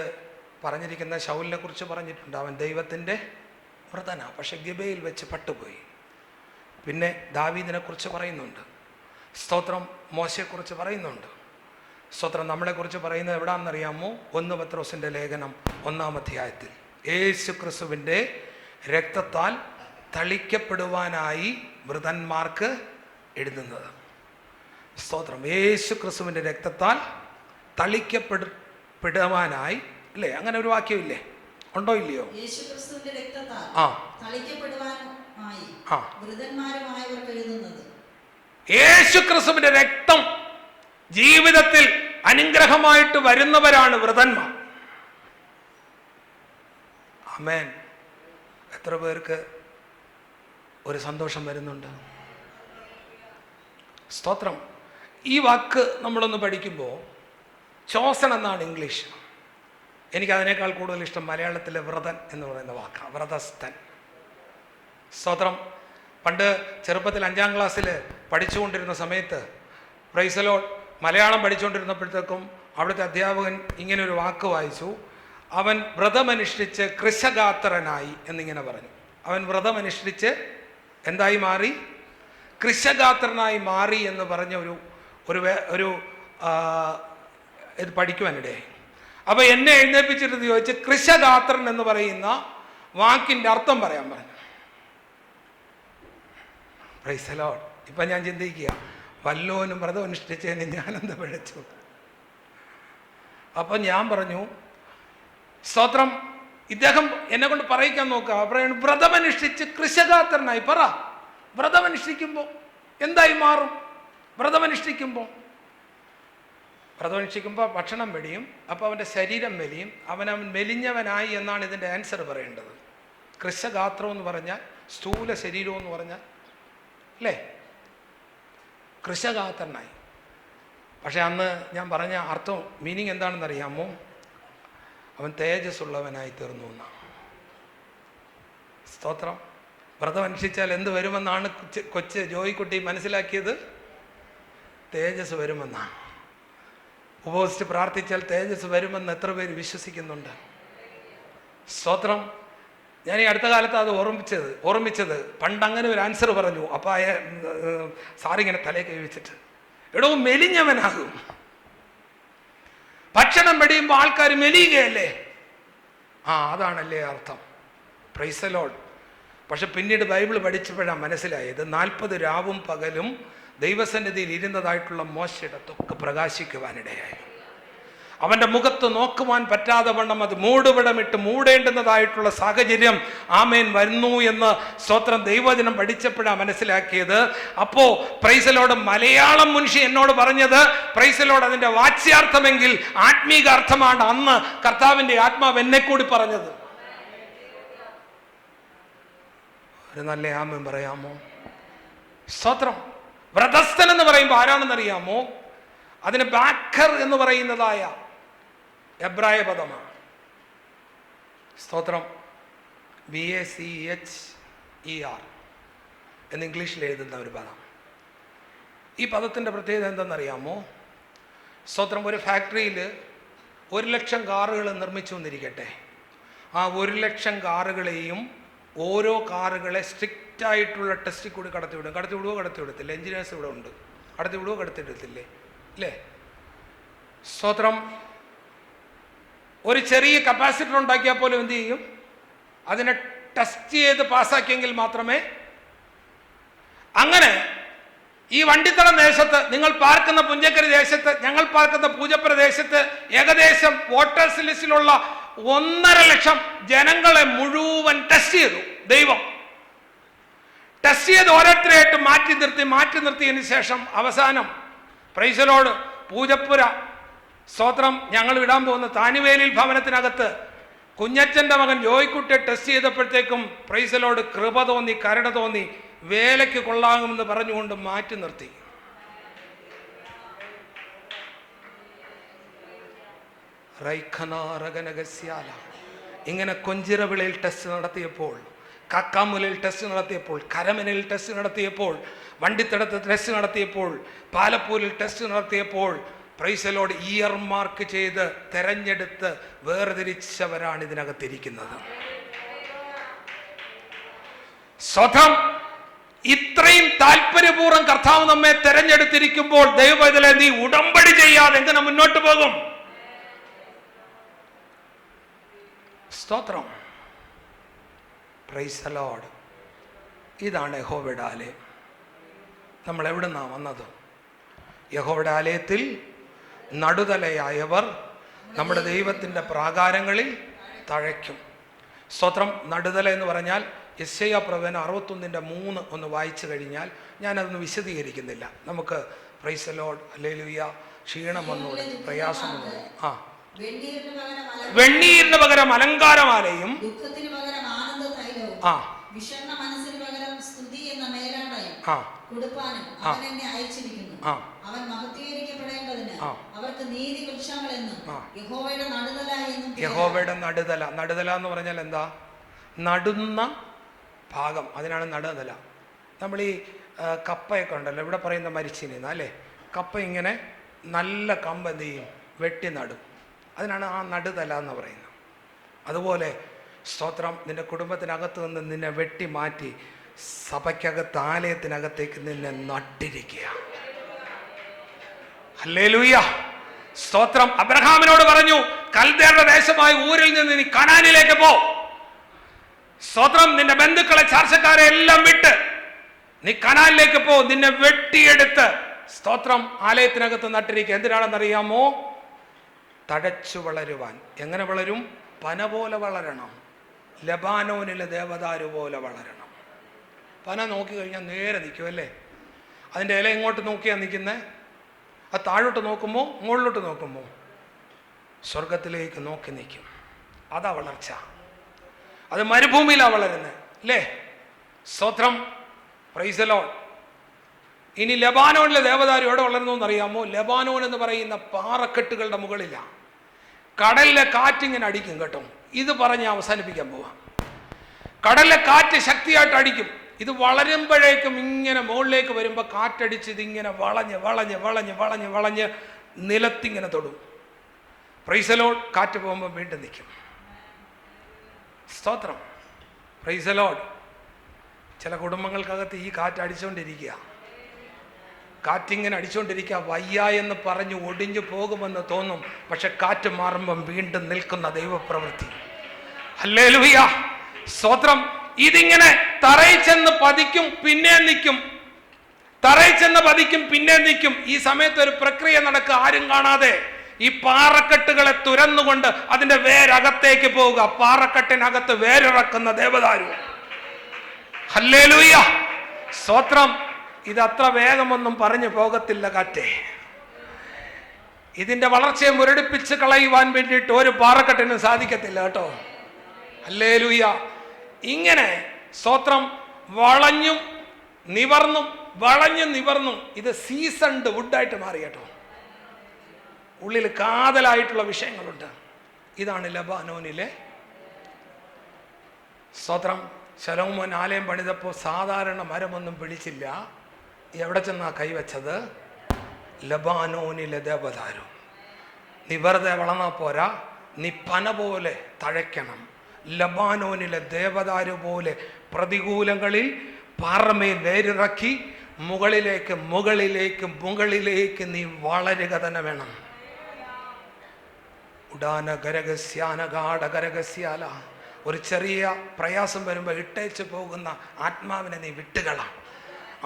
പറഞ്ഞിരിക്കുന്ന ശൗലിനെ കുറിച്ച് പറഞ്ഞിട്ടുണ്ട്. അവൻ ദൈവത്തിൻ്റെ വ്രതന. പക്ഷെ ഗിബയിൽ വെച്ച് പട്ടുപോയി. പിന്നെ ദാവീദിനെ കുറിച്ച് പറയുന്നുണ്ട്. സ്തോത്രം. മോശയെക്കുറിച്ച് പറയുന്നുണ്ട്. സ്തോത്രം. നമ്മളെക്കുറിച്ച് പറയുന്നത് എവിടാണെന്നറിയാമോ? 1 പത്രോസിൻ്റെ ലേഖനം 1-ാം അധ്യായത്തിൽ. യേശു ക്രിസ്തുവിൻ്റെ രക്തത്താൽ തളിക്കപ്പെടുവാനായി വൃതന്മാർക്ക് എഴുതുന്നത്. സ്തോത്രം. യേശു ക്രിസ്തുവിൻ്റെ രക്തത്താൽ തളിക്കപ്പെടുവാനായി, അല്ലേ? അങ്ങനെ ഒരു വാക്യമില്ലേ? ഉണ്ടോ ഇല്ലയോ? യേശുക്രിസ്തുവിന്റെ രക്തത്താൽ ആ തളിക്കപ്പെടുവാനായി ആ വൃതന്മാരുമായവർക്ക് എഴുതുന്നത്. യേശു ക്രിസ്തുവിന്റെ രക്തം ജീവിതത്തിൽ അനുഗ്രഹമായിട്ട് വരുന്നവരാണ് വൃതന്മാർ. ആമേൻ. എത്ര പേർക്ക് ഒരു സന്തോഷം വരുന്നുണ്ട്? സ്തോത്രം. ഈ വാക്ക് നമ്മളൊന്ന് പഠിക്കുമ്പോൾ ചോസൻ എന്നാണ് ഇംഗ്ലീഷ്. എനിക്കതിനേക്കാൾ കൂടുതൽ ഇഷ്ടം മലയാളത്തിലെ വ്രതൻ എന്ന് പറയുന്ന വാക്കാണ്, വ്രതസ്ഥൻ. സ്തോത്രം. പണ്ട് ചെറുപ്പത്തിൽ 5ാം ക്ലാസ്സിൽ പഠിച്ചുകൊണ്ടിരുന്ന സമയത്ത്, പ്രൈസ് ദി ലോർഡ്, മലയാളം പഠിച്ചുകൊണ്ടിരുന്നപ്പോഴത്തേക്കും അവിടുത്തെ അധ്യാപകൻ ഇങ്ങനൊരു വാക്ക് വായിച്ചു. അവൻ വ്രതമനുഷ്ഠിച്ച് കൃശഗാത്രനായി എന്നിങ്ങനെ പറഞ്ഞു. അവൻ വ്രതമനുഷ്ഠിച്ച് എന്തായി മാറി? കൃശഗാത്രനായി മാറി എന്ന് പറഞ്ഞ ഒരു ഇത് പഠിക്കുവാനിടയായി. അപ്പോൾ എന്നെ എഴുന്നേൽപ്പിച്ചിട്ട് ചോദിച്ച് കൃശഗാത്രൻ എന്ന് പറയുന്ന വാക്കിൻ്റെ അർത്ഥം പറയാൻ പറഞ്ഞു. Price the Lord. ഇപ്പം ഞാൻ ചിന്തിക്കുക, വല്ലോനും വ്രതം അനുഷ്ഠിച്ചതിന് ഞാനെന്ത് പിഴച്ചു? അപ്പം ഞാൻ പറഞ്ഞു, സ്തോത്രം, ഇദ്ദേഹം എന്നെ കൊണ്ട് പറയിക്കാൻ നോക്കുക. പറയുന്നത് വ്രതമനുഷ്ഠിച്ച് കൃശഗാത്രനായി. പറ, വ്രതമനുഷ്ഠിക്കുമ്പോൾ എന്തായി മാറും? വ്രതമനുഷ്ഠിക്കുമ്പോൾ ഭക്ഷണം മെലിയും, അപ്പോൾ അവൻ്റെ ശരീരം മെലിയും, അവൻ മെലിഞ്ഞവനായി എന്നാണ് ഇതിൻ്റെ ആൻസർ പറയേണ്ടത്. കൃശഗാത്രം എന്ന് പറഞ്ഞാൽ സ്ഥൂല ശരീരം എന്ന് പറഞ്ഞാൽ, അല്ലേ? കൃശഗാത്രനായി. പക്ഷെ അന്ന് ഞാൻ പറഞ്ഞ അർത്ഥം, മീനിങ് എന്താണെന്ന് അറിയാമോ? അവൻ തേജസ്സുള്ളവനായി തീർന്നു എന്നാണ്. സ്തോത്രം. വ്രതം അനുഷ്ഠിച്ചാൽ എന്ത് വരുമെന്നാണ് കൊച്ച് ജോയിക്കുട്ടി മനസ്സിലാക്കിയത്? തേജസ് വരുമെന്നാണ്. ഉപവസിച്ച് പ്രാർത്ഥിച്ചാൽ തേജസ് വരുമെന്ന് എത്ര പേര് വിശ്വസിക്കുന്നുണ്ട്? സ്തോത്രം. ഞാൻ ഈ അടുത്ത കാലത്ത് അത് ഓർമ്മിച്ചത് പണ്ട് അങ്ങനെ ഒരു ആൻസർ പറഞ്ഞു. അപ്പോൾ സാറിങ്ങനെ തലയെ കൈ വെച്ചിട്ട്, എടോ മെലിഞ്ഞവനാകും. ഭക്ഷണം വെടിയുമ്പോൾ ആൾക്കാർ മെലിയുകയല്ലേ? അതാണല്ലേ അർത്ഥം. Price the Lord. പക്ഷെ പിന്നീട് ബൈബിൾ പഠിച്ചപ്പോഴാണ് മനസ്സിലായത് 40 രാവും പകലും ദൈവസന്നിധിയിൽ ഇരുന്നതായിട്ടുള്ള മോശയുടെ ത്വക്ക് പ്രകാശിക്കുവാനിടയായി. അവൻ്റെ മുഖത്ത് നോക്കുവാൻ പറ്റാതെ വണ്ണം അത് മൂടുപടമിട്ട് മൂടേണ്ടുന്നതായിട്ടുള്ള സാഹചര്യം ആമേൻ വരുന്നു എന്ന് സ്തോത്രം ദൈവവചനം പഠിച്ചപ്പോഴാണ് മനസ്സിലാക്കിയത്. അപ്പോൾ price the Lord, Malayalam Munshi എന്നോട് പറഞ്ഞത്, പ്രൈസ് ദി ലോർഡ്, അതിൻ്റെ വാച്യാർത്ഥമെങ്കിൽ ആത്മീക അർത്ഥമാണ് അന്ന് കർത്താവിൻ്റെ ആത്മാവ് എന്നെ കൂടി പറഞ്ഞത്. ഒരു നല്ല ആമേൻ പറയാമോ? സ്തോത്രം. വ്രതസ്ഥൻ എന്ന് പറയുമ്പോൾ ആരാണെന്നറിയാമോ? അതിന് ബാക്കർ എന്ന് പറയുന്നതായ എബ്രായ പദമാണ്. സ്തോത്രം. BACHER എന്ന് ഇംഗ്ലീഷിൽ എഴുതുന്ന ഒരു പദം. ഈ പദത്തിൻ്റെ പ്രത്യേകത എന്തെന്നറിയാമോ? സ്തോത്രം. ഒരു ഫാക്ടറിയിൽ 1,00,000 കാറുകൾ നിർമ്മിച്ചു എന്നിരിക്കട്ടെ. ആ 1,00,000 കാറുകളെയും ഓരോ കാറുകളെ സ്ട്രിക്റ്റായിട്ടുള്ള ടെസ്റ്റിൽ കൂടി കടത്തിവിടുത്തില്ല. എഞ്ചിനീയേഴ്സ് ഇവിടെ ഉണ്ട്. കടത്തിവിടത്തില്ലേ? അല്ലേ? സ്തോത്രം. ഒരു ചെറിയ കപ്പാസിറ്റർ ഉണ്ടാക്കിയാൽ പോലും എന്ത് ചെയ്യും? അതിനെ ടെസ്റ്റ് ചെയ്ത് പാസ്സാക്കിയെങ്കിൽ മാത്രമേ. അങ്ങനെ ഈ വണ്ടിത്തടം ദേശത്ത്, നിങ്ങൾ പാർക്കുന്ന പുഞ്ചക്കരി ദേശത്ത്, ഞങ്ങൾ പാർക്കുന്ന പൂജപ്പുര ദേശത്ത് ഏകദേശം വോട്ടേഴ്സ് ലിസ്റ്റിലുള്ള 1,50,000 ജനങ്ങളെ മുഴുവൻ ടെസ്റ്റ് ചെയ്തു. ദൈവം ടെസ്റ്റ് ചെയ്ത് ഓരോരുത്തരെയായിട്ട് മാറ്റി നിർത്തിയതിന് ശേഷം അവസാനം പ്രൈസ് ദി ലോർഡ്, പൂജപ്പുര സ്തോത്രം, ഞങ്ങൾ ഇടാൻ പോകുന്ന താനുവേലിൽ ഭവനത്തിനകത്ത് കുഞ്ഞച്ചൻ്റെ മകൻ ജോയിക്കുട്ടിയെ ടെസ്റ്റ് ചെയ്തപ്പോഴത്തേക്കും പ്രൈസ് ദി ലോർഡ് കൃപ തോന്നി, കരുണ തോന്നി, വേലയ്ക്ക് കൊള്ളാമെന്ന് പറഞ്ഞുകൊണ്ട് മാറ്റി നിർത്തി. ഇങ്ങനെ കൊഞ്ചിറവിളയിൽ ടെസ്റ്റ് നടത്തിയപ്പോൾ, കാക്കാമുലയിൽ ടെസ്റ്റ് നടത്തിയപ്പോൾ, കരമനയിൽ ടെസ്റ്റ് നടത്തിയപ്പോൾ, വണ്ടിത്തടത്ത് ടെസ്റ്റ് നടത്തിയപ്പോൾ, പാലപ്പൂരിൽ ടെസ്റ്റ് നടത്തിയപ്പോൾ, price the Lord year mark ചെയ്ത് തെരഞ്ഞെടുത്ത് വേർതിരിച്ചവരാണ് ഇതിനകത്തിരിക്കുന്നത്. സ്വതം ഇത്രയും താല്പര്യപൂർവ്വം കർത്താവ് നമ്മെ തെരഞ്ഞെടുത്തിരിക്കുമ്പോൾ ദൈവവേദന നീ ഉടമ്പടി ചെയ്യാതെ എങ്ങനെ മുന്നോട്ട് പോകും? സ്തോത്രം. Praise the Lord. ഇതാണ് യഹോവയുടെ ആലയം. നമ്മൾ എവിടുന്നാണ് വന്നത്? യഹോവയുടെ ആലയത്തിൽ നടുതലയായവർ നമ്മുടെ ദൈവത്തിൻ്റെ പ്രാകാരങ്ങളിൽ തഴയ്ക്കും. സ്തോത്രം. നടുതല എന്ന് പറഞ്ഞാൽ യെശയ്യാ പ്രവചനം 61:3 ഒന്ന് വായിച്ചു കഴിഞ്ഞാൽ, ഞാനതൊന്ന് വിശദീകരിക്കുന്നില്ല. നമുക്ക് പ്രൈസ് ദി ലോർഡ്, ഹല്ലേലൂയ, ക്ഷീണം വന്നു, പ്രയാസം വന്നു. വെണ്ണീരിന് പകരം അലങ്കാരമാലയും, യഹോവയുടെ നടുതല. നടുതല എന്ന് പറഞ്ഞാൽ എന്താ? നടുന്ന ഭാഗം, അതിനാണ് നടുതല. നമ്മൾ ഈ കപ്പയൊക്കെ ഉണ്ടല്ലോ, ഇവിടെ പറയുന്ന മരിച്ചിനിന്ന് അല്ലേ, കപ്പ ഇങ്ങനെ നല്ല കമ്പ് എന്ത് ചെയ്യും? വെട്ടി നടും. അതിനാണ് ആ നടുതല എന്ന് പറയുന്നത്. അതുപോലെ സ്തോത്രം, നിന്റെ കുടുംബത്തിനകത്ത് നിന്ന് നിന്നെ വെട്ടി മാറ്റി സഭയ്ക്കകത്ത്, ആലയത്തിനകത്തേക്ക് നിന്നെ നട്ടിരിക്കുക. ഹല്ലേലൂയ, സ്തോത്രം. അബ്രഹാമിനോട് പറഞ്ഞു, കൽദേരുടെ ദേശമായ ഊരിൽ നിന്ന് നീ കനാനിലേക്ക് പോ. സ്തോത്രം. നിന്റെ ബന്ധുക്കളെ, ചാർച്ചക്കാരെ എല്ലാം വിട്ട് നീ കനാനിലേക്ക് പോ. നിന്നെ വെട്ടിയെടുത്ത് സ്തോത്രം ആലയത്തിനകത്ത് നട്ടിരിക്കുക. എന്തിനാണെന്നറിയാമോ? തഴച്ചു വളരുവാൻ. എങ്ങനെ വളരും? പന പോലെ വളരണം. ലബാനോനിലെ ദേവദാരു പോലെ വളരണം. പന നോക്കി കഴിഞ്ഞാൽ നേരെ നിൽക്കും അല്ലേ? അതിൻ്റെ ഇല ഇങ്ങോട്ട് നോക്കിയാൽ നിൽക്കുന്നത്. അത് താഴോട്ട് നോക്കുമ്പോൾ, മുകളിലോട്ട് നോക്കുമ്പോൾ സ്വർഗത്തിലേക്ക് നോക്കി നിൽക്കും. അതാ വളർച്ച. അത് മരുഭൂമിയിലാണ് വളരുന്നത് അല്ലേ? സ്തോത്രം, പ്രൈസ് ദി ലോർഡ്. ഇനി ലബാനോനിലെ ദേവദാരു എവിടെ വളർന്നു എന്നറിയാമോ? ലബാനോൻ എന്ന് പറയുന്ന പാറക്കെട്ടുകളുടെ മുകളിലാണ്. കടലിലെ കാറ്റിങ്ങനെ അടിക്കും കേട്ടോ. ഇത് പറഞ്ഞ് അവസാനിപ്പിക്കാൻ പോവാം. കടലിലെ കാറ്റ് ശക്തിയായിട്ട് അടിക്കും. ഇത് വളരുമ്പോഴേക്കും ഇങ്ങനെ മുകളിലേക്ക് വരുമ്പോൾ കാറ്റടിച്ച് ഇതിങ്ങനെ വളഞ്ഞ് വളഞ്ഞ് വളഞ്ഞ് വളഞ്ഞ് വളഞ്ഞ് നിലത്തിങ്ങനെ തൊടും. Praise the Lord. കാറ്റ് പോകുമ്പോൾ വീണ്ടും നിൽക്കും. സ്തോത്രം, പ്രൈസ് ദി ലോർഡ്. ചില കുടുംബങ്ങൾക്കകത്ത് ഈ കാറ്റ് അടിച്ചുകൊണ്ടിരിക്കുക. കാറ്റിങ്ങനെ അടിച്ചുകൊണ്ടിരിക്കുക. വയ്യ എന്ന് പറഞ്ഞ് ഒടിഞ്ഞു പോകുമെന്ന് തോന്നും, പക്ഷെ കാറ്റ് മാറുമ്പം വീണ്ടും നിൽക്കുന്ന ദൈവപ്രവൃത്തി. ഹല്ലേലൂയ, സ്തോത്രം. ഇതിങ്ങനെ തറയിൽ ചെന്ന് പതിക്കും, പിന്നെ നിൽക്കും. തറയിൽ ചെന്ന് പതിക്കും, പിന്നെ നിൽക്കും. ഈ സമയത്ത് ഒരു പ്രക്രിയ നടക്കുക, ആരും കാണാതെ. ഈ പാറക്കെട്ടുകളെ തുരന്നുകൊണ്ട് അതിന്റെ വേരകത്തേക്ക് പോവുക. പാറക്കെട്ടിനകത്ത് വേരിറക്കുന്ന ദേവദാരു. ഹല്ലേലൂയ, സ്തോത്രം. ഇത് അത്ര വേഗമൊന്നും പറഞ്ഞു പോകത്തില്ല കാറ്റേ. ഇതിന്റെ വളർച്ചയെ മുരടിപ്പിച്ച് കളയുവാൻ വേണ്ടിയിട്ട് ഒരു പാറക്കെട്ടിനും സാധിക്കത്തില്ല കേട്ടോ. ഹല്ലേലൂയ. ഇങ്ങനെ സ്തോത്രം വളഞ്ഞും നിവർന്നും വളഞ്ഞും നിവർന്നും ഇത് സീസൺഡ് വുഡായിട്ട് മാറി കേട്ടോ. ഉള്ളിൽ കാതലായിട്ടുള്ള വിഷയങ്ങളുണ്ട്. ഇതാണ് ലബാനോനിലെ സ്തോത്രം. ശലോമോൻ ആലയം പണിതപ്പോൾ സാധാരണ മരമൊന്നും പിടിച്ചില്ല. എവിടെ ചെന്നാ കൈവച്ചത്? ലബാനോനിലെ ദേവദാരു. നീ വെറുതെ വളർന്നാ പോരാ, നീ പന പോലെ തഴയ്ക്കണം. ലബാനോനിലെ ദേവദാരു പോലെ പ്രതികൂലങ്ങളിൽ പാറമേൽ വേരിറക്കി മുകളിലേക്ക് മുകളിലേക്ക് മുകളിലേക്ക് നീ വളരുക തന്നെ വേണം. ഉഡാന ഗരഗസ്യാന ഗാഢ ഗരഗസ്യാല. ഒരു ചെറിയ പ്രയാസം വരുമ്പോൾ ഇട്ടേച്ച് പോകുന്ന ആത്മാവിനെ നീ വിട്ടുകളാം.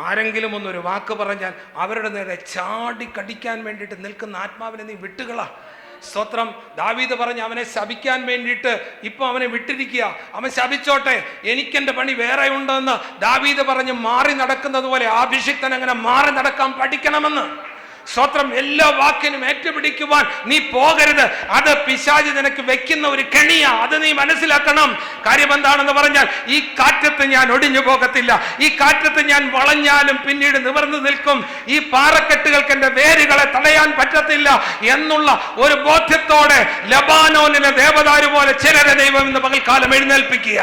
ആരെങ്കിലും ഒന്നൊരു വാക്ക് പറഞ്ഞാൽ അവരുടെ നേരെ ചാടിക്കടിക്കാൻ വേണ്ടിയിട്ട് നിൽക്കുന്ന ആത്മാവിനെ നീ വിട്ടുകളാം. സ്തോത്രം. ദാവീദ് പറഞ്ഞ് അവനെ ശപിക്കാൻ വേണ്ടിയിട്ട് ഇപ്പൊ അവനെ വിട്ടിരിക്കുക. അവൻ ശപിച്ചോട്ടെ, എനിക്കെന്റെ പണി വേറെ ഉണ്ടെന്ന് ദാവീദ് പറഞ്ഞ് മാറി നടക്കുന്നത് പോലെ അഭിഷിക്തൻ അങ്ങനെ മാറി നടക്കാൻ പഠിക്കണമെന്ന്. സ്തോത്രം. എല്ലാ വാക്കിനും ഏറ്റുപിടിക്കുവാൻ നീ പോകരുത്. അത് പിശാചി നിനക്ക് വെക്കുന്ന ഒരു കെണിയാ. അത് നീ മനസ്സിലാക്കണം. കാര്യം എന്താണെന്ന് പറഞ്ഞാൽ, ഈ കാറ്റത്ത് ഞാൻ ഒടിഞ്ഞു പോകത്തില്ല. ഈ കാറ്റത്ത് ഞാൻ വളഞ്ഞാലും പിന്നീട് നിവർന്നു നിൽക്കും. ഈ പാറക്കെട്ടുകൾക്ക് എന്റെ വേരുകളെ തടയാൻ പറ്റത്തില്ല എന്നുള്ള ഒരു ബോധ്യത്തോടെ ലബാനോനിലെ ദേവദാരു പോലെ ചിലരെ ദൈവം ഇന്ന് പകൽക്കാലം എഴുന്നേൽപ്പിക്കുക.